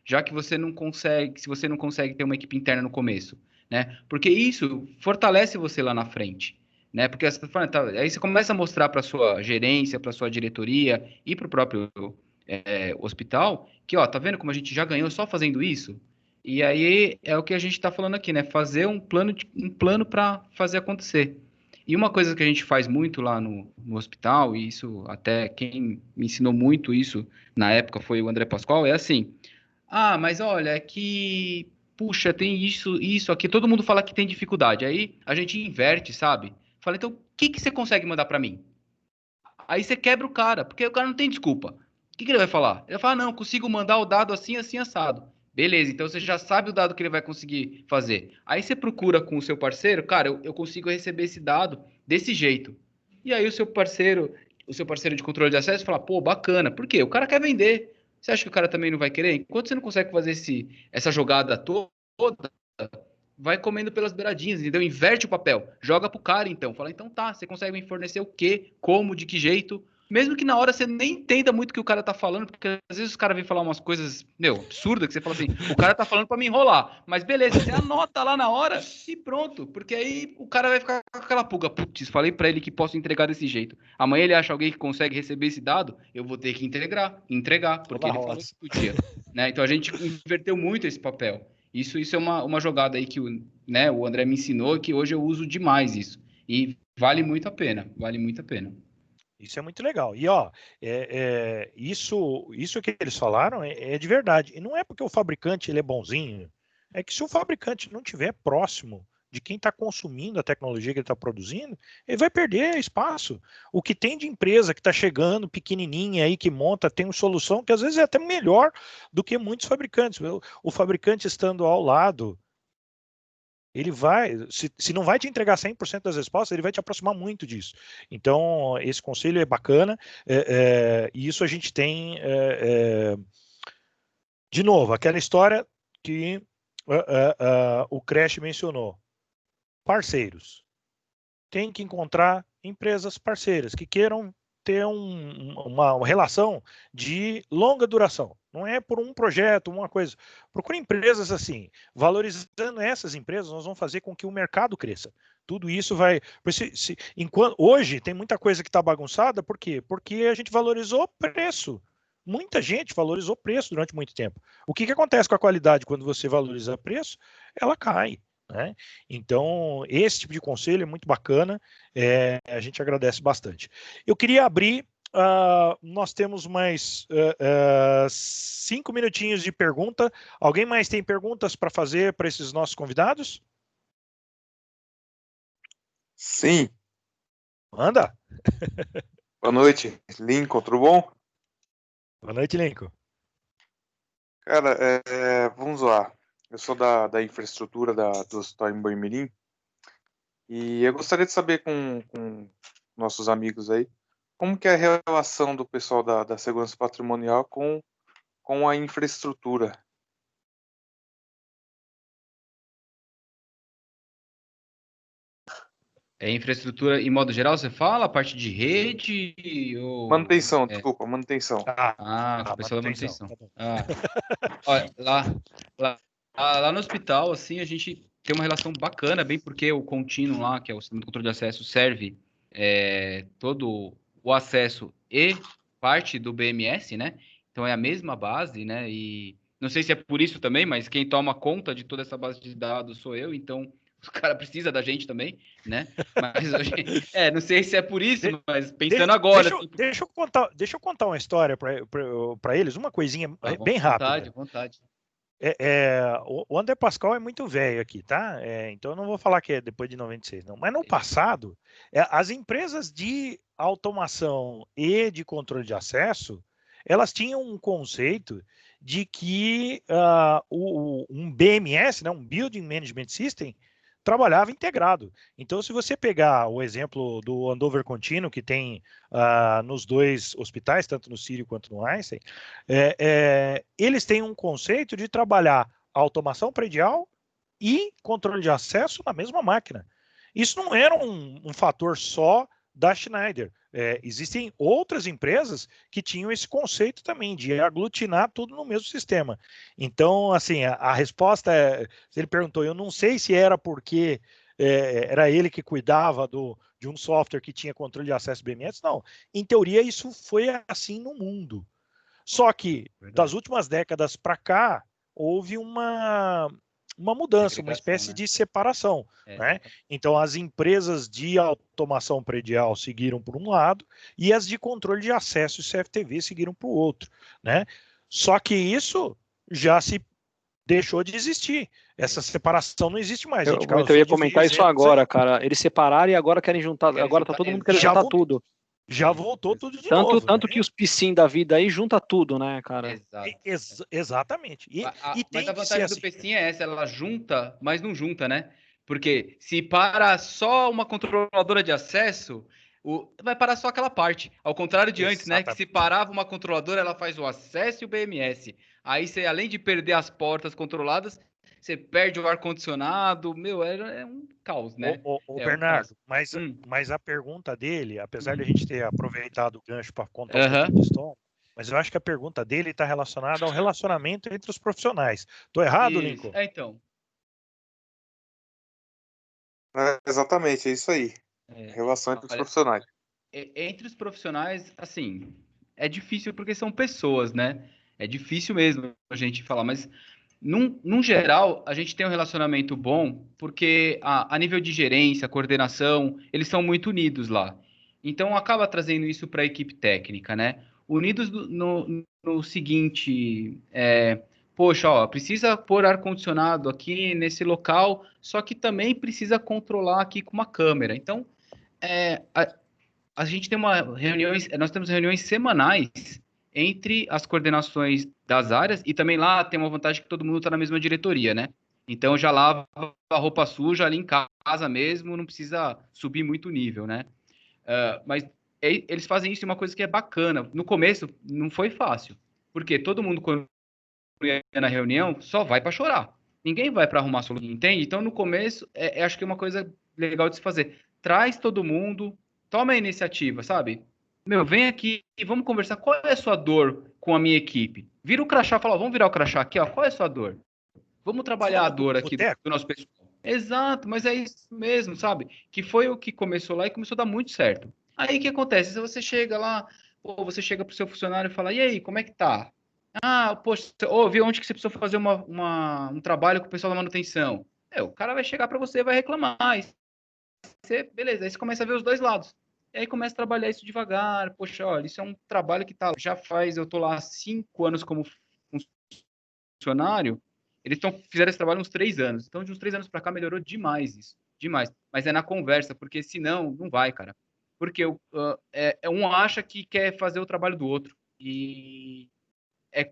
Já que você não consegue, se você não consegue ter uma equipe interna no começo, né? Porque isso fortalece você lá na frente, né? Porque aí você começa a mostrar para sua gerência, para sua diretoria e para o próprio hospital que, ó, tá vendo como a gente já ganhou só fazendo isso? E aí é o que a gente está falando aqui, né? Fazer um plano para fazer acontecer. E uma coisa que a gente faz muito lá no hospital, e isso até quem me ensinou muito isso na época foi o André Pascoal, é assim: mas olha, é que, puxa, tem isso aqui, todo mundo fala que tem dificuldade. Aí a gente inverte, sabe? Fala, então, o que você consegue mandar para mim? Aí você quebra o cara, porque o cara não tem desculpa. O que ele vai falar? Ele vai falar, não, consigo mandar o dado assim, assim, assado. Beleza, então você já sabe o dado que ele vai conseguir fazer. Aí você procura com o seu parceiro, cara, eu consigo receber esse dado desse jeito. E aí o seu parceiro de controle de acesso fala, pô, bacana. Por quê? O cara quer vender. Você acha que o cara também não vai querer? Enquanto você não consegue fazer essa jogada toda, vai comendo pelas beiradinhas, entendeu? Inverte o papel, joga pro cara então. Fala, então tá, você consegue me fornecer o quê? Como? De que jeito? mesmo que na hora você nem entenda muito o que o cara tá falando, porque às vezes o cara vem falar umas coisas, absurdas, que você fala assim, o cara tá falando pra me enrolar, mas beleza, você anota lá na hora e pronto, porque aí o cara vai ficar com aquela pulga, putz, falei pra ele que posso entregar desse jeito, amanhã ele acha alguém que consegue receber esse dado, eu vou ter que entregar, porque ele falou que podia, né? Então a gente inverteu muito esse papel. Isso é uma jogada aí que o André me ensinou, que hoje eu uso demais isso. E vale muito a pena, vale muito a pena. Isso é muito legal. E ó, isso que eles falaram é de verdade. E não é porque o fabricante ele é bonzinho, é que se o fabricante não tiver próximo de quem está consumindo a tecnologia que ele está produzindo, ele vai perder espaço. O que tem de empresa que está chegando, pequenininha aí, que monta, tem uma solução que às vezes é até melhor do que muitos fabricantes. O fabricante estando ao lado, ele vai, se não vai te entregar 100% das respostas, ele vai te aproximar muito disso. Então, esse conselho é bacana, e isso a gente tem, de novo, aquela história que o Crash mencionou. Parceiros. Tem que encontrar empresas parceiras que queiram ter uma relação de longa duração. Não é por um projeto, uma coisa. Procure empresas assim. Valorizando essas empresas, nós vamos fazer com que o mercado cresça. Tudo isso vai... hoje tem muita coisa que está bagunçada, por quê? Porque a gente valorizou preço. Muita gente valorizou preço durante muito tempo. O que acontece com a qualidade quando você valoriza preço? Ela cai. Né? Então, esse tipo de conselho é muito bacana, a gente agradece bastante. Eu queria abrir, nós temos mais 5 minutinhos de pergunta. Alguém mais tem perguntas para fazer para esses nossos convidados? Sim. Manda. Boa noite, Lincoln, tudo bom? Boa noite, Lincoln. Cara, vamos lá. Eu sou da infraestrutura do Store em Boimirim e eu gostaria de saber com nossos amigos aí como que é a relação do pessoal da segurança patrimonial com a infraestrutura. Infraestrutura em modo geral, você fala? A parte de rede? Ou... Manutenção, desculpa, manutenção. O pessoal da manutenção. Olha, lá no hospital, assim, a gente tem uma relação bacana, bem porque o contínuo lá, que é o sistema de controle de acesso, serve todo o acesso e parte do BMS, né? Então é a mesma base, né? E não sei se é por isso também, mas quem toma conta de toda essa base de dados sou eu, então o cara precisa da gente também, né? Mas hoje, não sei se é por isso, mas pensando agora. Deixa eu contar uma história para eles, uma coisinha bem rápida. Vontade. O André Pascal é muito velho aqui, tá? Então eu não vou falar que é depois de 96, não. Mas no passado, as empresas de automação e de controle de acesso, elas tinham um conceito de que um BMS, né, um Building Management System, trabalhava integrado. Então, se você pegar o exemplo do Andover Contínuo, que tem nos dois hospitais, tanto no Sírio quanto no Einstein, eles têm um conceito de trabalhar automação predial e controle de acesso na mesma máquina. Isso não era um fator só da Schneider. Existem outras empresas que tinham esse conceito também de aglutinar tudo no mesmo sistema. Então, assim, a resposta se ele perguntou, eu não sei se era porque era ele que cuidava de um software que tinha controle de acesso BMS, não. Em teoria, isso foi assim no mundo. Só que, das últimas décadas para cá, houve uma mudança, uma espécie, né, de separação. Né? Então, as empresas de automação predial seguiram por um lado e as de controle de acesso e CFTV seguiram para o outro. Né? Só que isso já se deixou de existir. Essa separação não existe mais. Eu ia comentar isso agora, cara. Eles separaram e agora querem juntar. Agora tá todo mundo querendo juntar tudo. Já voltou tudo de novo. Tanto que os PCIM da vida aí junta tudo, né, cara? Exatamente. Mas a vantagem do PCIM é essa, ela junta, mas não junta, né? Porque se para só uma controladora de acesso, vai parar só aquela parte. Ao contrário de antes, né? Que se parava uma controladora, ela faz o acesso e o BMS. Aí você, além de perder as portas controladas, você perde o ar-condicionado, meu, é um caos, né? Bernardo, mas a pergunta dele, apesar de a gente ter aproveitado o gancho para contar um pouquinho de história, mas eu acho que a pergunta dele está relacionada ao relacionamento entre os profissionais. Tô errado, Lincoln? Então. Exatamente, é isso aí. Relação entre os profissionais. Entre os profissionais, assim, é difícil porque são pessoas, né? É difícil mesmo a gente falar, mas num geral, a gente tem um relacionamento bom porque a nível de gerência, coordenação, eles são muito unidos lá. Então, acaba trazendo isso para a equipe técnica, né? Unidos no seguinte, poxa, ó, precisa pôr ar-condicionado aqui nesse local, só que também precisa controlar aqui com uma câmera. Então, a gente tem nós temos reuniões semanais entre as coordenações das áreas e também lá tem uma vantagem que todo mundo está na mesma diretoria, né? Então já lava a roupa suja ali em casa mesmo, não precisa subir muito o nível, né? Mas eles fazem isso, uma coisa que é bacana. No começo não foi fácil, porque todo mundo quando ia na reunião só vai para chorar. Ninguém vai para arrumar solução, entende? Então no começo acho que é uma coisa legal de se fazer. Traz todo mundo, toma a iniciativa, sabe? Meu, vem aqui e vamos conversar. Qual é a sua dor com a minha equipe? Vira o crachá, fala, vamos virar o crachá aqui, ó. Qual é a sua dor? Vamos trabalhar a dor aqui do nosso pessoal. Exato, mas é isso mesmo, sabe? Que foi o que começou lá e começou a dar muito certo. Aí o que acontece? Se você chega lá, ou você chega pro seu funcionário e fala, e aí, como é que tá? Ah, poxa, viu onde que você precisou fazer um trabalho com o pessoal da manutenção? O cara vai chegar para você e vai reclamar. Beleza, aí você começa a ver os dois lados. E aí começa a trabalhar isso devagar. Poxa, olha, isso é um trabalho que tá, eu tô lá há 5 anos como funcionário, eles fizeram esse trabalho uns 3 anos. Então, de uns 3 anos para cá, melhorou demais isso. Demais. Mas é na conversa, porque senão, não vai, cara. Porque um acha que quer fazer o trabalho do outro. E é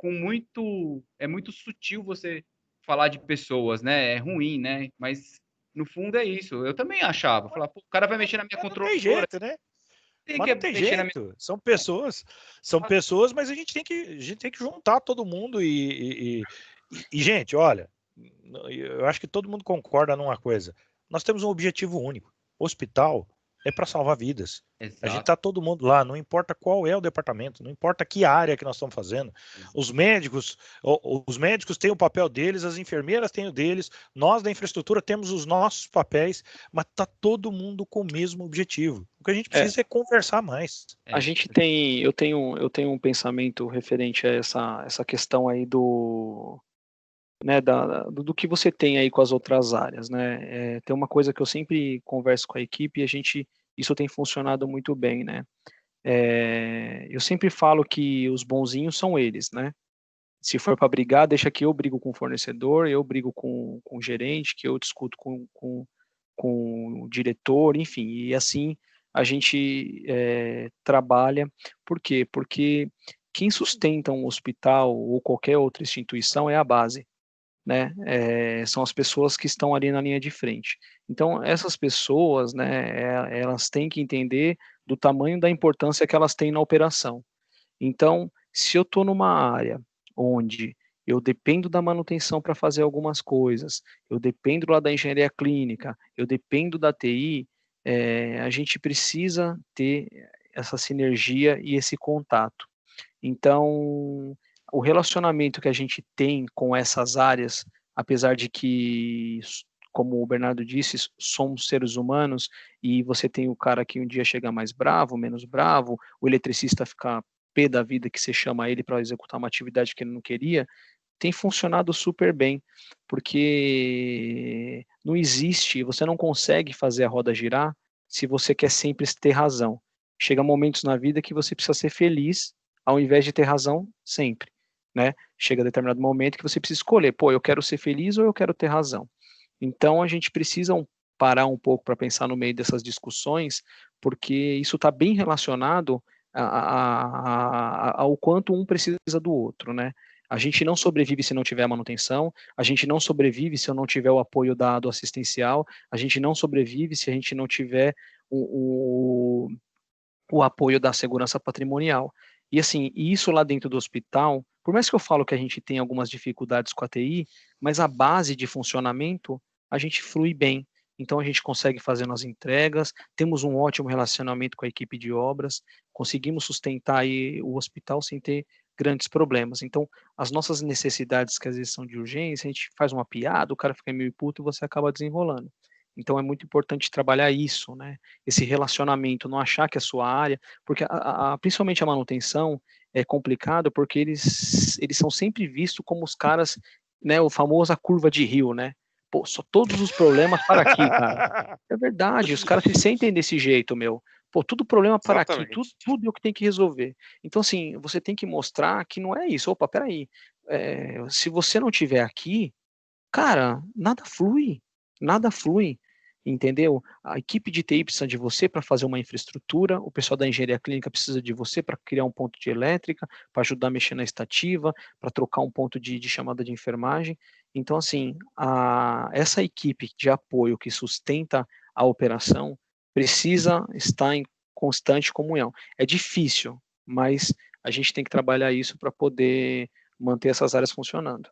muito sutil você falar de pessoas, né? É ruim, né? Mas no fundo é isso. Eu também achava. Falava, o cara vai mexer na minha controladora. Não tem jeito, né? Mas não tem jeito. São pessoas, mas a gente tem que juntar todo mundo e, gente, olha, eu acho que todo mundo concorda numa coisa. Nós temos um objetivo único. Hospital é para salvar vidas. Exato. A gente está todo mundo lá, não importa qual é o departamento, não importa que área que nós estamos fazendo. Exato. Os médicos têm o papel deles, as enfermeiras têm o deles, nós da infraestrutura temos os nossos papéis, mas está todo mundo com o mesmo objetivo. O que a gente precisa é conversar mais. A gente tem, eu tenho um pensamento referente a essa questão aí do que você tem aí com as outras áreas, né? Tem uma coisa que eu sempre converso com a equipe e isso tem funcionado muito bem, né? Eu sempre falo que os bonzinhos são eles, né? Se for para brigar, deixa que eu brigo com o fornecedor, eu brigo com o gerente, que eu discuto com o diretor, enfim, e assim a gente trabalha. Por quê? Porque quem sustenta um hospital ou qualquer outra instituição é a base. Né, são as pessoas que estão ali na linha de frente. Então, essas pessoas, né, elas têm que entender do tamanho da importância que elas têm na operação. Então, se eu estou numa área onde eu dependo da manutenção para fazer algumas coisas, eu dependo lá da engenharia clínica, eu dependo da TI, a gente precisa ter essa sinergia e esse contato. Então, o relacionamento que a gente tem com essas áreas, apesar de que, como o Bernardo disse, somos seres humanos e você tem o cara que um dia chega mais bravo, menos bravo, o eletricista fica pé da vida que você chama ele para executar uma atividade que ele não queria, tem funcionado super bem, porque não existe, você não consegue fazer a roda girar se você quer sempre ter razão. Chega momentos na vida que você precisa ser feliz ao invés de ter razão sempre, né? Chega determinado momento que você precisa escolher, eu quero ser feliz ou eu quero ter razão. Então a gente precisa parar um pouco para pensar no meio dessas discussões, porque isso está bem relacionado ao quanto um precisa do outro, né? A gente não sobrevive se não tiver manutenção, a gente não sobrevive se eu não tiver o apoio dado assistencial, a gente não sobrevive se a gente não tiver o apoio da segurança patrimonial. E assim, isso lá dentro do hospital, por mais que eu falo que a gente tem algumas dificuldades com a TI, mas a base de funcionamento, a gente flui bem. Então, a gente consegue fazer as entregas, temos um ótimo relacionamento com a equipe de obras, conseguimos sustentar aí o hospital sem ter grandes problemas. Então, as nossas necessidades, que às vezes são de urgência, a gente faz uma piada, o cara fica meio puto e você acaba desenrolando. Então, é muito importante trabalhar isso, né? Esse relacionamento, não achar que é a sua área, porque principalmente a manutenção é complicado, porque eles são sempre vistos como os caras, né? O famoso a curva de rio, né? Pô, só todos os problemas para aqui, cara. É verdade, os caras se sentem desse jeito, meu. Pô, tudo problema para aqui, tudo é o que tem que resolver. Então, assim, você tem que mostrar que não é isso. Opa, peraí. Se você não tiver aqui, cara, nada flui, entendeu? A equipe de TI precisa de você para fazer uma infraestrutura, o pessoal da engenharia clínica precisa de você para criar um ponto de elétrica, para ajudar a mexer na estativa, para trocar um ponto de chamada de enfermagem. Então, assim, essa equipe de apoio que sustenta a operação precisa estar em constante comunhão. É difícil, mas a gente tem que trabalhar isso para poder manter essas áreas funcionando.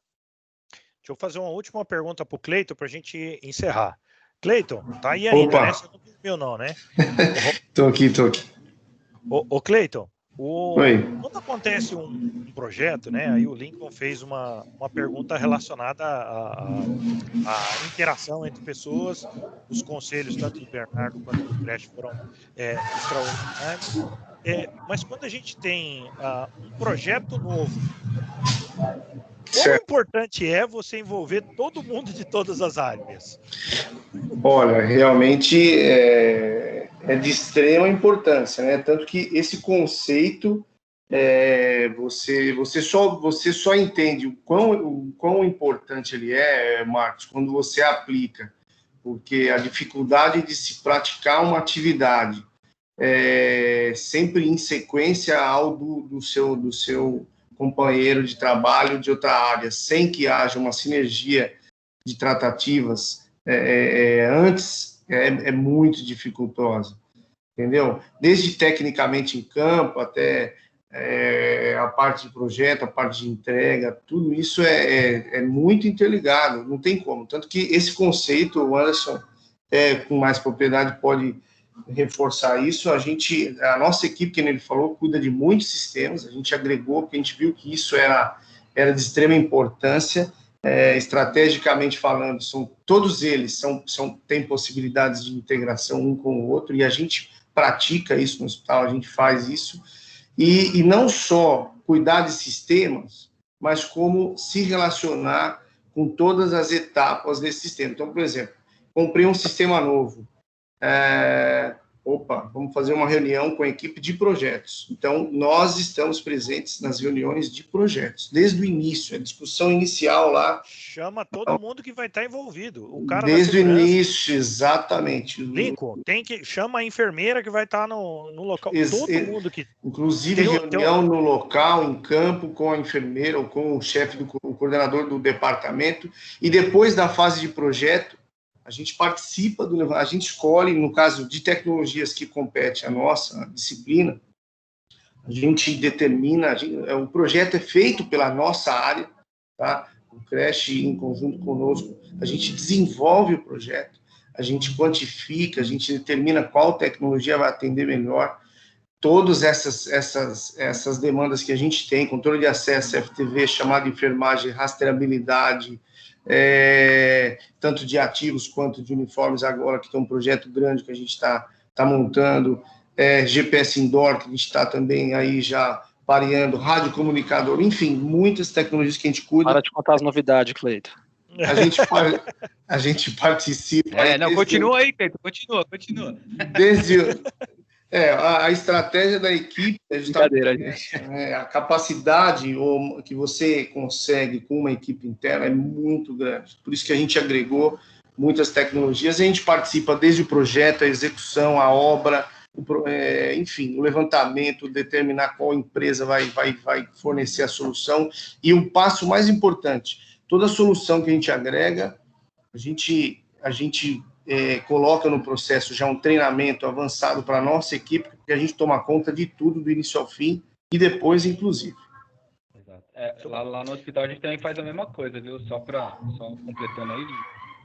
Deixa eu fazer uma última pergunta para o Cleiton para a gente encerrar. Cleiton, tá aí ainda, né? Você não dormiu não, né? Tô aqui. Ô Cleiton, Oi. quando acontece um projeto, né? Aí o Lincoln fez uma pergunta relacionada à interação entre pessoas, os conselhos, tanto do Bernardo quanto do Crash, foram extraordinários. Mas quando a gente tem um projeto novo, quão importante é você envolver todo mundo de todas as áreas? Olha, realmente é de extrema importância, né? Tanto que esse conceito você só entende o quão importante ele Marcos, quando você aplica, porque a dificuldade de se praticar uma atividade sempre em sequência ao do seu companheiro de trabalho de outra área, sem que haja uma sinergia de tratativas antes, é muito dificultosa, entendeu? Desde tecnicamente em campo até a parte de projeto, a parte de entrega, tudo isso é muito interligado, não tem como. Tanto que esse conceito, o Anderson, com mais propriedade, pode reforçar isso. A nossa equipe, que ele falou, cuida de muitos sistemas, a gente agregou, porque a gente viu que isso era de extrema importância, estrategicamente falando, todos eles têm possibilidades de integração um com o outro, e a gente pratica isso no hospital, a gente faz isso, e não só cuidar de sistemas, mas como se relacionar com todas as etapas desse sistema. Então, por exemplo, comprei um sistema novo, vamos fazer uma reunião com a equipe de projetos. Então, nós estamos presentes nas reuniões de projetos, desde o início, a discussão inicial lá. Chama todo mundo que vai estar envolvido. O cara desde o início, exatamente. Lincoln, chama a enfermeira que vai estar no local. Todo mundo que... Inclusive, reunião no local, em campo, com a enfermeira ou com o chefe, o coordenador do departamento. E depois da fase de projeto, a gente participa a gente escolhe, no caso de tecnologias que compete à nossa disciplina, a gente determina, o projeto é feito pela nossa área, tá? O Crash, em conjunto conosco, a gente desenvolve o projeto, a gente quantifica, a gente determina qual tecnologia vai atender melhor, todas essas demandas que a gente tem, controle de acesso, FTV, chamada de enfermagem, rastreabilidade, tanto de ativos quanto de uniformes agora, que tem um projeto grande que a gente está montando, GPS indoor, que a gente está também aí já pareando, radiocomunicador, enfim, muitas tecnologias que a gente cuida. Para de contar as novidades, Cleiton. A gente participa... continua aí, Cleiton, continua. Desde... a estratégia da equipe é justamente a capacidade que você consegue com uma equipe interna é muito grande. Por isso que a gente agregou muitas tecnologias, e a gente participa desde o projeto, a execução, a obra, enfim, o levantamento, determinar qual empresa vai fornecer a solução. E o passo mais importante, toda solução que a gente agrega, a gente coloca no processo já um treinamento avançado para a nossa equipe, porque a gente toma conta de tudo, do início ao fim, e depois, inclusive. Lá no hospital a gente também faz a mesma coisa, viu? Só completando aí,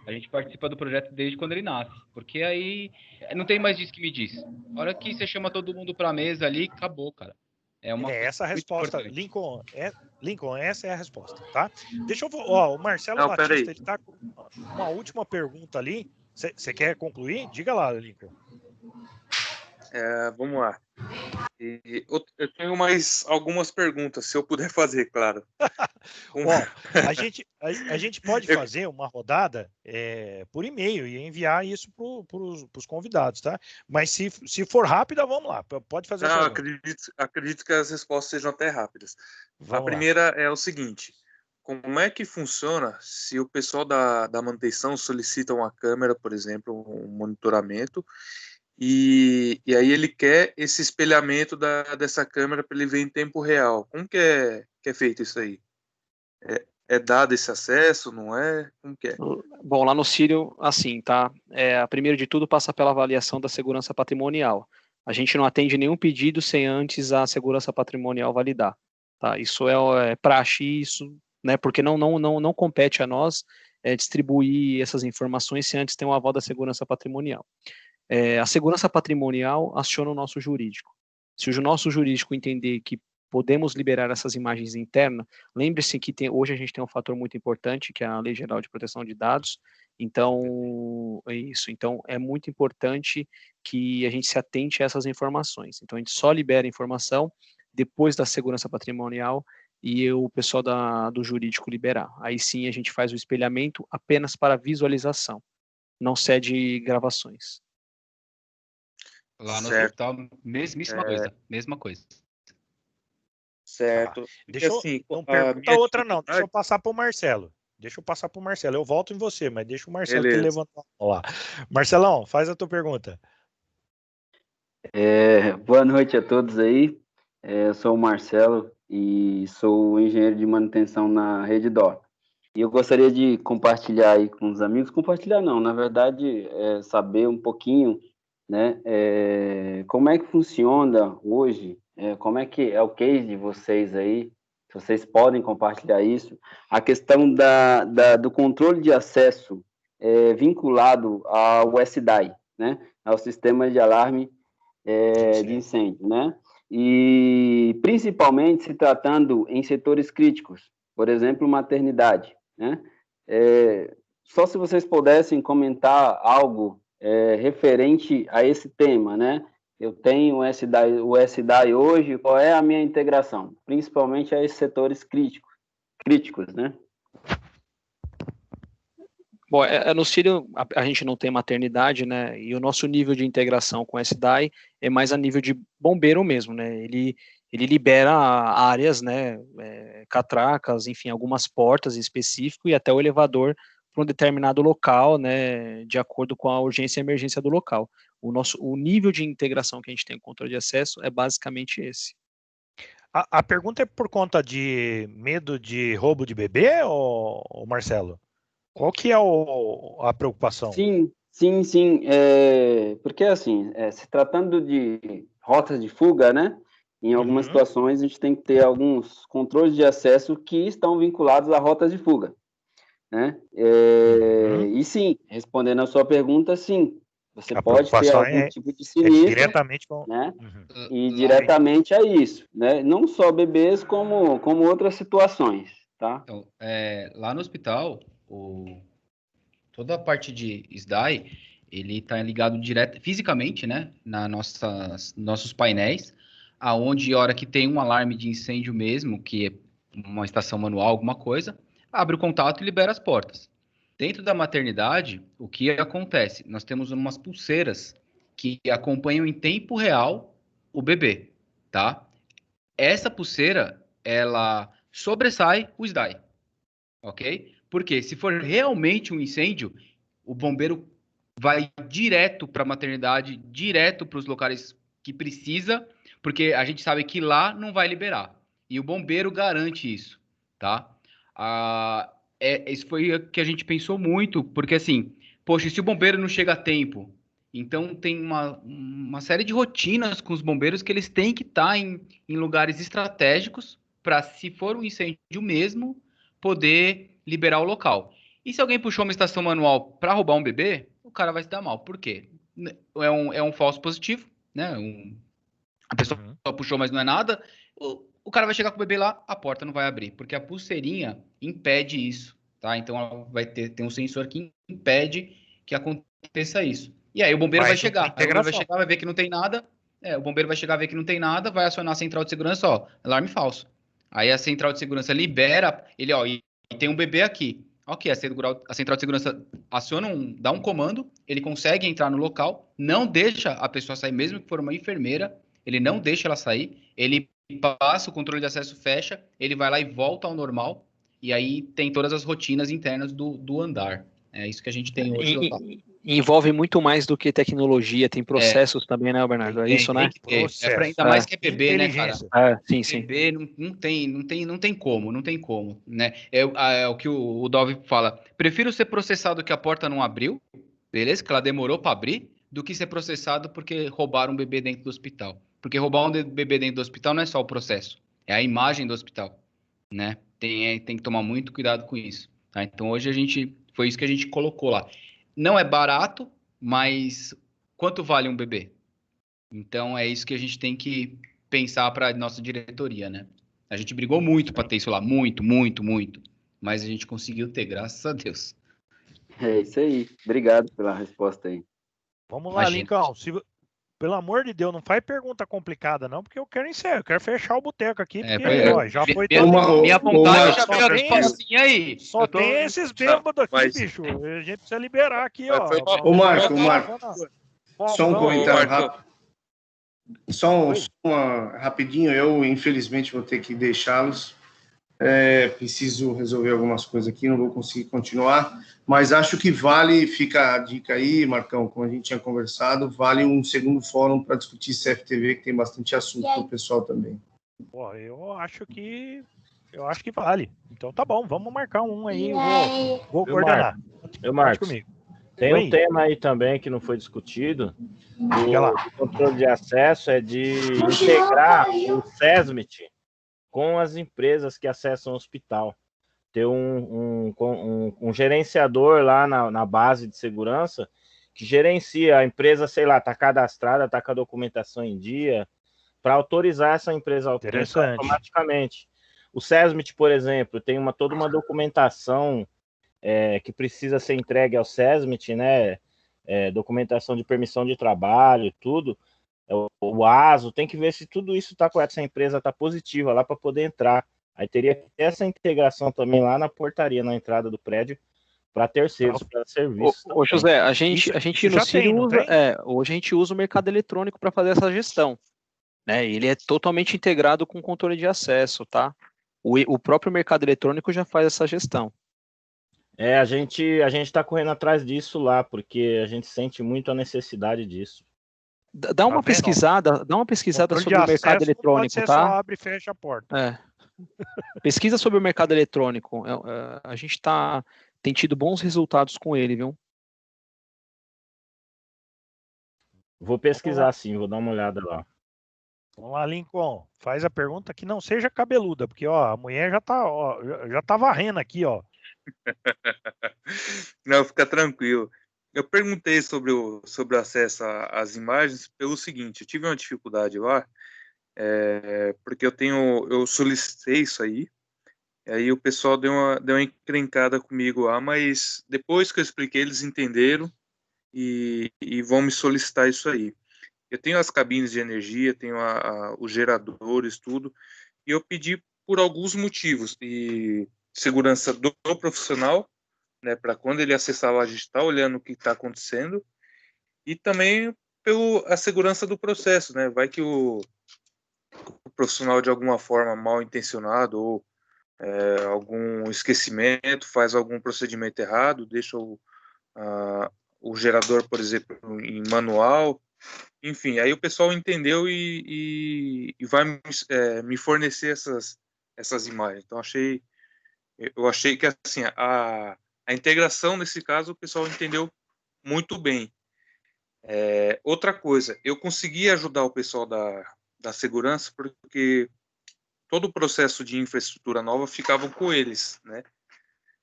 a gente participa do projeto desde quando ele nasce, porque aí não tem mais disso que me diz. A hora que você chama todo mundo para a mesa ali, acabou, cara. É uma coisa essa a muito resposta, importante. Lincoln, essa é a resposta, tá? Deixa eu, o Marcelo Batista, ele tá com uma última pergunta ali. Você quer concluir? Diga lá, Lincoln. Vamos lá. Eu tenho mais algumas perguntas, se eu puder fazer, claro. A gente pode fazer uma rodada por e-mail e enviar isso para os convidados, tá? Mas se for rápida, vamos lá. Pode fazer a pergunta. Acredito que as respostas sejam até rápidas. Vamos a primeira é o seguinte: como é que funciona se o pessoal da manutenção solicita uma câmera, por exemplo, um monitoramento, e aí ele quer esse espelhamento dessa câmera para ele ver em tempo real? Como que é feito isso aí? É dado esse acesso, não é? Como que é? Bom, lá no Sírio, assim, tá? Primeiro de tudo, passa pela avaliação da segurança patrimonial. A gente não atende nenhum pedido sem antes a segurança patrimonial validar, tá? Isso é praxe, isso, né? Porque não compete a nós distribuir essas informações sem antes ter um aval da segurança patrimonial. A segurança patrimonial aciona o nosso jurídico. Se o nosso jurídico entender que podemos liberar essas imagens internas, lembre-se que hoje a gente tem um fator muito importante, que é a Lei Geral de Proteção de Dados. Então, Então, é muito importante que a gente se atente a essas informações. Então, a gente só libera a informação depois da segurança patrimonial e o pessoal do jurídico liberar. Aí sim a gente faz o espelhamento apenas para visualização, não cede gravações. Lá no hospital, mesma coisa. Certo. Não pergunta outra não, deixa eu passar para o Marcelo. Eu volto em você, mas deixa o Marcelo que levantar lá. Marcelão, faz a tua pergunta. Boa noite a todos aí. Eu sou o Marcelo e sou engenheiro de manutenção na Redditor. E eu gostaria de compartilhar aí com os amigos, compartilhar não, na verdade, saber um pouquinho, né, como é que funciona hoje, como é que é o case de vocês aí, se vocês podem compartilhar isso, a questão do controle de acesso vinculado ao SDAI, né, ao Sistema de Alarme de Incêndio, né, e principalmente se tratando em setores críticos, por exemplo, maternidade, né, só se vocês pudessem comentar algo referente a esse tema, né? Eu tenho o SDAI hoje, qual é a minha integração? Principalmente a esses setores críticos, né? Bom, no Sírio a gente não tem maternidade, né? E o nosso nível de integração com o SDAI é mais a nível de bombeiro mesmo, né? Ele libera áreas, né? Catracas, enfim, algumas portas em específico e até o elevador para um determinado local, né, de acordo com a urgência e emergência do local. O nível de integração que a gente tem com o controle de acesso é basicamente esse. A pergunta é por conta de medo de roubo de bebê, ou Marcelo? Qual que é a preocupação? Sim. Porque assim, se tratando de rotas de fuga, né, em algumas situações a gente tem que ter alguns controles de acesso que estão vinculados a rotas de fuga. Né? E sim, respondendo a sua pergunta, sim, você pode ter algum tipo de sinistro, diretamente com... né? E diretamente a isso, né? Não só bebês, como outras situações, tá? Então, lá no hospital, toda a parte de SDAI, ele está ligado fisicamente, né, nossos painéis, aonde a hora que tem um alarme de incêndio mesmo, que é uma estação manual, alguma coisa, abre o contato e libera as portas. Dentro da maternidade, o que acontece? Nós temos umas pulseiras que acompanham em tempo real o bebê, tá? Essa pulseira, ela sobressai o SDAI, ok? Porque se for realmente um incêndio, o bombeiro vai direto para a maternidade, direto para os locais que precisa, porque a gente sabe que lá não vai liberar. E o bombeiro garante isso, tá? Isso foi o que a gente pensou muito, porque assim, poxa, se o bombeiro não chega a tempo, então tem uma série de rotinas com os bombeiros que eles têm que estar em lugares estratégicos para, se for um incêndio mesmo, poder liberar o local. E se alguém puxou uma estação manual para roubar um bebê, o cara vai se dar mal. Por quê? É um falso positivo, né? A pessoa puxou, mas não é nada. O cara vai chegar com o bebê lá, a porta não vai abrir, porque a pulseirinha impede isso, tá? Então ela vai ter um sensor que impede que aconteça isso. E aí o bombeiro vai chegar. Aí o bombeiro vai chegar, vai ver que não tem nada. O bombeiro vai chegar, ver que não tem nada, vai acionar a central de segurança, ó, alarme falso. Aí a central de segurança libera ele, ó, e tem um bebê aqui. Ok, a central de segurança aciona dá um comando, ele consegue entrar no local, não deixa a pessoa sair, mesmo que for uma enfermeira, ele não deixa ela sair, ele passa, o controle de acesso fecha, ele vai lá e volta ao normal, e aí tem todas as rotinas internas do andar. É isso que a gente tem hoje. Envolve muito mais do que tecnologia, tem processos também, né, Bernardo? É isso, né? Ainda mais que é bebê, né, cara? Sim, sim. Bebê não tem como, né? É o que o Dove fala. Prefiro ser processado que a porta não abriu, beleza? Que ela demorou para abrir, do que ser processado porque roubaram um bebê dentro do hospital. Porque roubar um bebê dentro do hospital não é só o processo, é a imagem do hospital, né? Tem que tomar muito cuidado com isso, tá? Então hoje foi isso que a gente colocou lá. Não é barato, mas quanto vale um bebê? Então é isso que a gente tem que pensar para a nossa diretoria, né? A gente brigou muito para ter isso lá, muito, mas a gente conseguiu ter, graças a Deus. É isso aí. Obrigado pela resposta aí. Vamos lá, Lincoln. Pelo amor de Deus, não faz pergunta complicada, não, porque eu quero encerrar, eu quero fechar o boteco aqui, porque já foi minha vontade já veio aqui assim, aí. Só tem esses bêbados aqui, bicho. A gente precisa liberar aqui, ó. Ô, Marco, só um comentário rápido. Só rapidinho, eu infelizmente vou ter que deixá-los. Preciso resolver algumas coisas aqui, não vou conseguir continuar, mas acho que vale, fica a dica aí, Marcão, como a gente tinha conversado, vale um segundo fórum para discutir CFTV, que tem bastante assunto para o pessoal também. Pô, eu acho que vale. Então tá bom, vamos marcar um aí, vou coordenar. Eu marco. Tem um tema aí também que não foi discutido, do controle de acesso, é de integrar o SESMIT com as empresas que acessam o hospital. Ter um gerenciador lá na base de segurança que gerencia a empresa, sei lá, está cadastrada, está com a documentação em dia, para autorizar essa empresa automaticamente. O SESMIT, por exemplo, tem toda uma documentação que precisa ser entregue ao SESMIT, né? Documentação de permissão de trabalho, tudo. O ASO, tem que ver se tudo isso está correto, se a empresa está positiva lá para poder entrar. Aí teria que ter essa integração também lá na portaria, na entrada do prédio, para terceiros, para serviços. Ô José, a gente no Círio usa, hoje a gente usa o mercado eletrônico para fazer essa gestão, né? Ele é totalmente integrado com o controle de acesso, tá? O próprio mercado eletrônico já faz essa gestão. A gente está correndo atrás disso lá, porque a gente sente muito a necessidade disso. Dá uma pesquisada sobre o mercado eletrônico, tá? Só abre e fecha a porta. Pesquisa sobre o mercado eletrônico. A gente tem tido bons resultados com ele, viu? Vou pesquisar sim, vou dar uma olhada lá. Vamos lá, Lincoln. Faz a pergunta que não seja cabeluda, porque a mulher já tá varrendo aqui, ó. Não, fica tranquilo. Eu perguntei sobre o acesso às imagens pelo seguinte: eu tive uma dificuldade lá, porque eu solicitei isso aí, e aí o pessoal deu uma encrencada comigo lá, mas depois que eu expliquei, eles entenderam e vão me solicitar isso aí. Eu tenho as cabines de energia, tenho os geradores, tudo, e eu pedi por alguns motivos, e segurança do profissional, né, para quando ele acessar lá, a gente está olhando o que está acontecendo, e também pela segurança do processo, né? Vai que o profissional, de alguma forma mal intencionado ou algum esquecimento, faz algum procedimento errado, deixa o gerador, por exemplo, em manual, enfim, aí o pessoal entendeu e vai me fornecer essas imagens. Então eu achei que assim a integração, nesse caso, o pessoal entendeu muito bem. Outra coisa, eu consegui ajudar o pessoal da segurança, porque todo o processo de infraestrutura nova ficava com eles, né?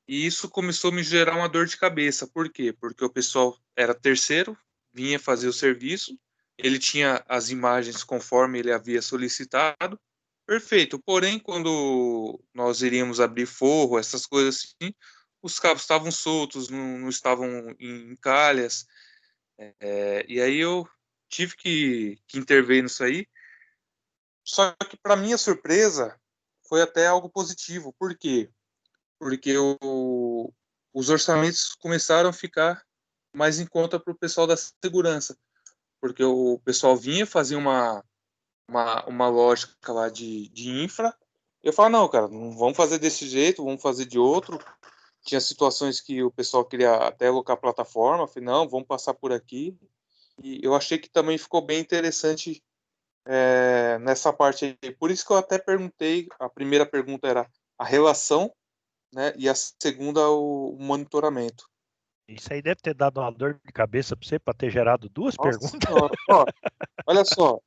E isso começou a me gerar uma dor de cabeça. Por quê? Porque o pessoal era terceiro, vinha fazer o serviço, ele tinha as imagens conforme ele havia solicitado, perfeito. Porém, quando nós iríamos abrir forro, essas coisas assim, os cabos estavam soltos, não estavam em calhas, e aí eu tive que intervir nisso aí. Só que, para minha surpresa, foi até algo positivo. Por quê? Porque os orçamentos começaram a ficar mais em conta para o pessoal da segurança. Porque o pessoal vinha, fazia uma lógica lá de infra. Eu falo, não, cara, não vamos fazer desse jeito, vamos fazer de outro. Tinha situações que o pessoal queria até alocar plataforma, eu falei, não, vamos passar por aqui. E eu achei que também ficou bem interessante nessa parte aí. Por isso que eu até perguntei, a primeira pergunta era a relação, né, e a segunda o monitoramento. Isso aí deve ter dado uma dor de cabeça para você, para ter gerado duas perguntas. Ó, olha só,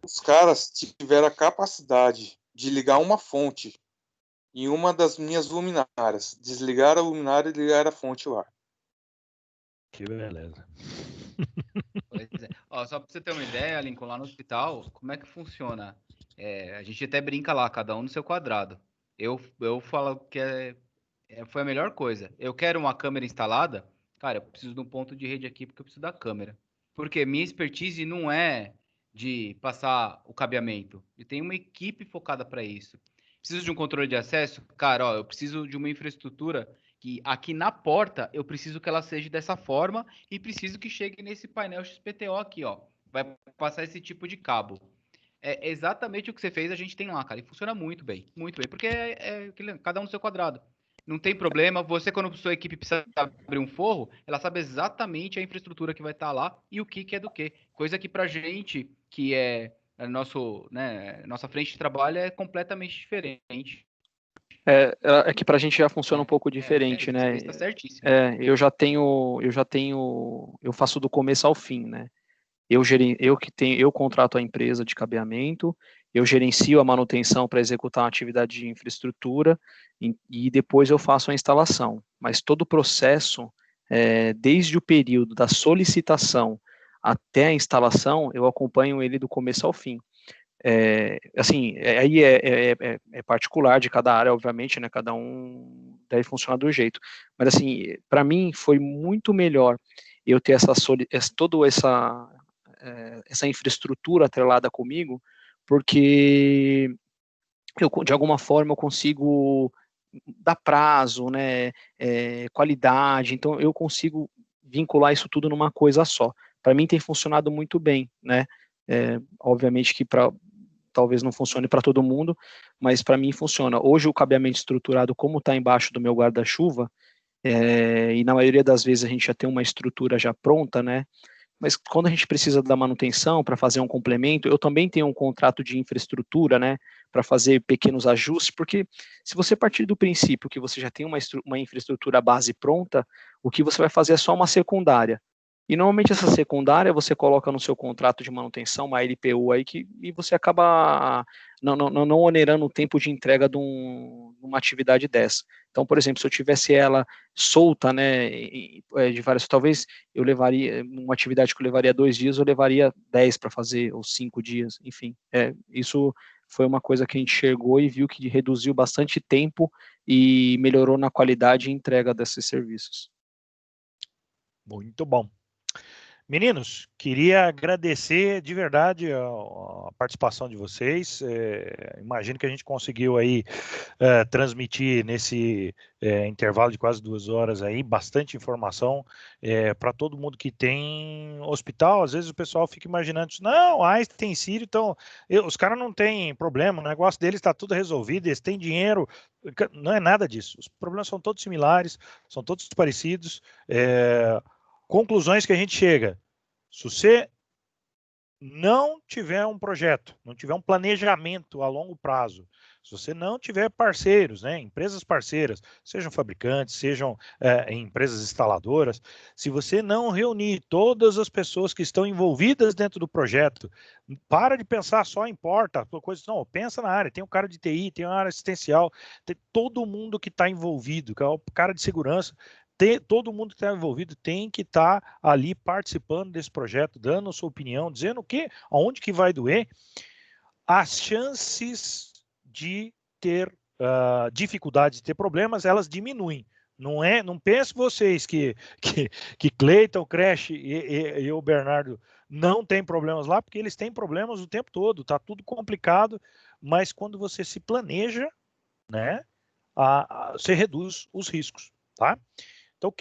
os caras tiveram a capacidade de ligar uma fonte em uma das minhas luminárias, desligar a luminária e ligar a fonte lá. Que beleza. Pois é. Ó, só para você ter uma ideia, Lincoln, lá no hospital, como é que funciona? A gente até brinca lá, cada um no seu quadrado. Eu falo que foi a melhor coisa. Eu quero uma câmera instalada, cara, eu preciso de um ponto de rede aqui porque eu preciso da câmera. Porque minha expertise não é de passar o cabeamento. Eu tenho uma equipe focada para isso. Preciso de um controle de acesso? Cara, ó, eu preciso de uma infraestrutura que aqui na porta eu preciso que ela seja dessa forma e preciso que chegue nesse painel XPTO aqui, ó. Vai passar esse tipo de cabo. É exatamente o que você fez, a gente tem lá, cara. E funciona muito bem, porque cada um no seu quadrado. Não tem problema. Você, quando a sua equipe precisa abrir um forro, ela sabe exatamente a infraestrutura que vai estar lá e o que é do que. Coisa que pra gente, que nossa frente de trabalho é completamente diferente. É que pra gente já funciona um pouco diferente, né? Está certíssimo. Eu faço do começo ao fim, né? Eu contrato a empresa de cabeamento, eu gerencio a manutenção para executar uma atividade de infraestrutura e depois eu faço a instalação. Mas todo o processo, desde o período da solicitação até a instalação, eu acompanho ele do começo ao fim. Aí é particular de cada área, obviamente, né? Cada um deve funcionar do jeito. Mas assim, para mim foi muito melhor eu ter toda essa infraestrutura atrelada comigo, porque de alguma forma eu consigo dar prazo, né? Qualidade. Então eu consigo vincular isso tudo numa coisa só. Para mim tem funcionado muito bem, né? Obviamente que talvez não funcione para todo mundo, mas para mim funciona. Hoje o cabeamento estruturado, como está embaixo do meu guarda-chuva, e na maioria das vezes a gente já tem uma estrutura já pronta, né? Mas quando a gente precisa da manutenção para fazer um complemento, eu também tenho um contrato de infraestrutura, né, para fazer pequenos ajustes, porque se você partir do princípio que você já tem uma infraestrutura base pronta, o que você vai fazer é só uma secundária. E normalmente essa secundária você coloca no seu contrato de manutenção, uma LPU aí, e você acaba não onerando o tempo de entrega de uma atividade dessa. Então, por exemplo, se eu tivesse ela solta, né, de várias, talvez eu levaria, uma atividade que eu levaria 2 dias, eu levaria 10 para fazer, ou 5 dias, enfim. Isso foi uma coisa que a gente enxergou e viu que reduziu bastante tempo e melhorou na qualidade e entrega desses serviços. Muito bom. Meninos, queria agradecer de verdade a participação de vocês. Imagino que a gente conseguiu aí transmitir nesse intervalo de quase 2 horas aí bastante informação para todo mundo que tem hospital. Às vezes o pessoal fica imaginando, não, Einstein tem Sírio, então os caras não têm problema, o negócio deles está tudo resolvido, eles têm dinheiro. Não é nada disso. Os problemas são todos similares, são todos parecidos. Conclusões que a gente chega. Se você não tiver um projeto, não tiver um planejamento a longo prazo, se você não tiver parceiros, né, empresas parceiras, sejam fabricantes, sejam empresas instaladoras, se você não reunir todas as pessoas que estão envolvidas dentro do projeto, para de pensar só em porta, coisa, não, pensa na área, tem um cara de TI, tem uma área assistencial, tem todo mundo que está envolvido, que é o cara de segurança, todo mundo que está envolvido tem que estar ali participando desse projeto, dando a sua opinião, dizendo aonde que vai doer. As chances de ter dificuldade, de ter problemas, elas diminuem. Não pense vocês que Cleiton, Crash e o Bernardo não têm problemas lá, porque eles têm problemas o tempo todo, tá tudo complicado, mas quando você se planeja, né, você reduz os riscos, tá? Então,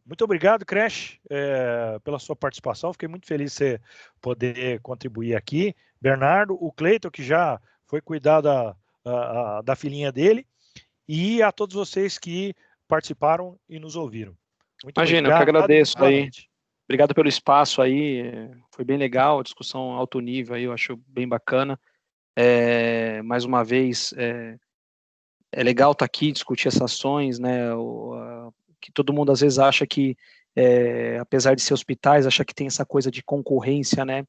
muito obrigado, Crash, pela sua participação. Fiquei muito feliz de você poder contribuir aqui. Bernardo, o Cleiton, que já foi cuidar da filhinha dele, e a todos vocês que participaram e nos ouviram. Muito Imagina, obrigado. eu que agradeço Boa aí. noite. Obrigado pelo espaço aí. Foi bem legal, a discussão alto nível aí, eu acho bem bacana. Mais uma vez, é legal estar aqui, discutir essas ações, né? Que todo mundo às vezes acha que, apesar de ser hospitais, acha que tem essa coisa de concorrência, né?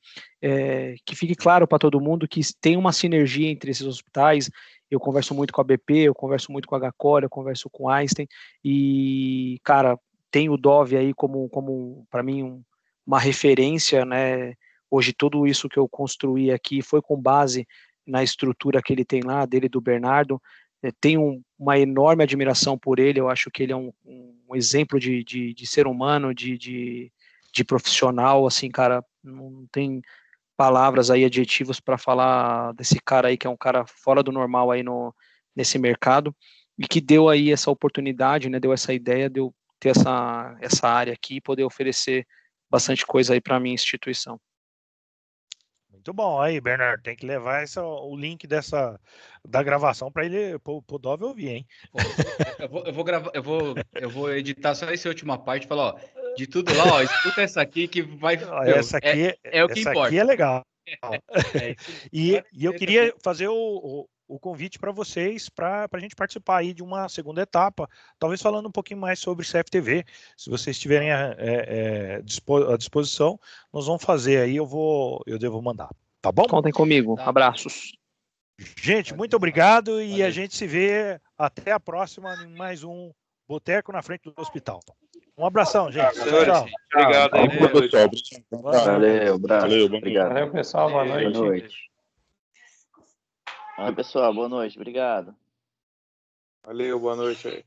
Que fique claro para todo mundo que tem uma sinergia entre esses hospitais. Eu converso muito com a BP, eu converso muito com a HCOR, eu converso com a Einstein, e, cara, tem o Dove aí como para mim, uma referência, né? Hoje, tudo isso que eu construí aqui foi com base na estrutura que ele tem lá, dele e do Bernardo. Tenho uma enorme admiração por ele, eu acho que ele é um exemplo de ser humano, de profissional, assim, cara, não tem palavras aí, adjetivos para falar desse cara aí, que é um cara fora do normal aí nesse mercado, e que deu aí essa oportunidade, né, deu essa ideia de eu ter essa área aqui e poder oferecer bastante coisa aí para a minha instituição. Muito bom. Aí, Bernardo, tem que levar o link da gravação para ele, pro Dove ouvir, hein? Eu vou editar só essa última parte e falar, ó, de tudo lá, ó, escuta essa aqui que vai. Essa aqui É o que importa. É legal. Isso E eu queria fazer o convite para vocês, para a gente participar aí de uma segunda etapa, talvez falando um pouquinho mais sobre CFTV. Se vocês estiverem à disposição, nós vamos fazer aí, eu devo mandar. Tá bom? Contem comigo. Abraços. Gente, muito obrigado e a gente se vê até a próxima em mais um Boteco na frente do hospital. Um abração, gente. Tchau. Obrigado aí. Boa noite. Valeu, abraço. Obrigado. Valeu, pessoal. Boa noite. Boa noite. Oi, pessoal. Boa noite. Obrigado. Valeu, boa noite aí.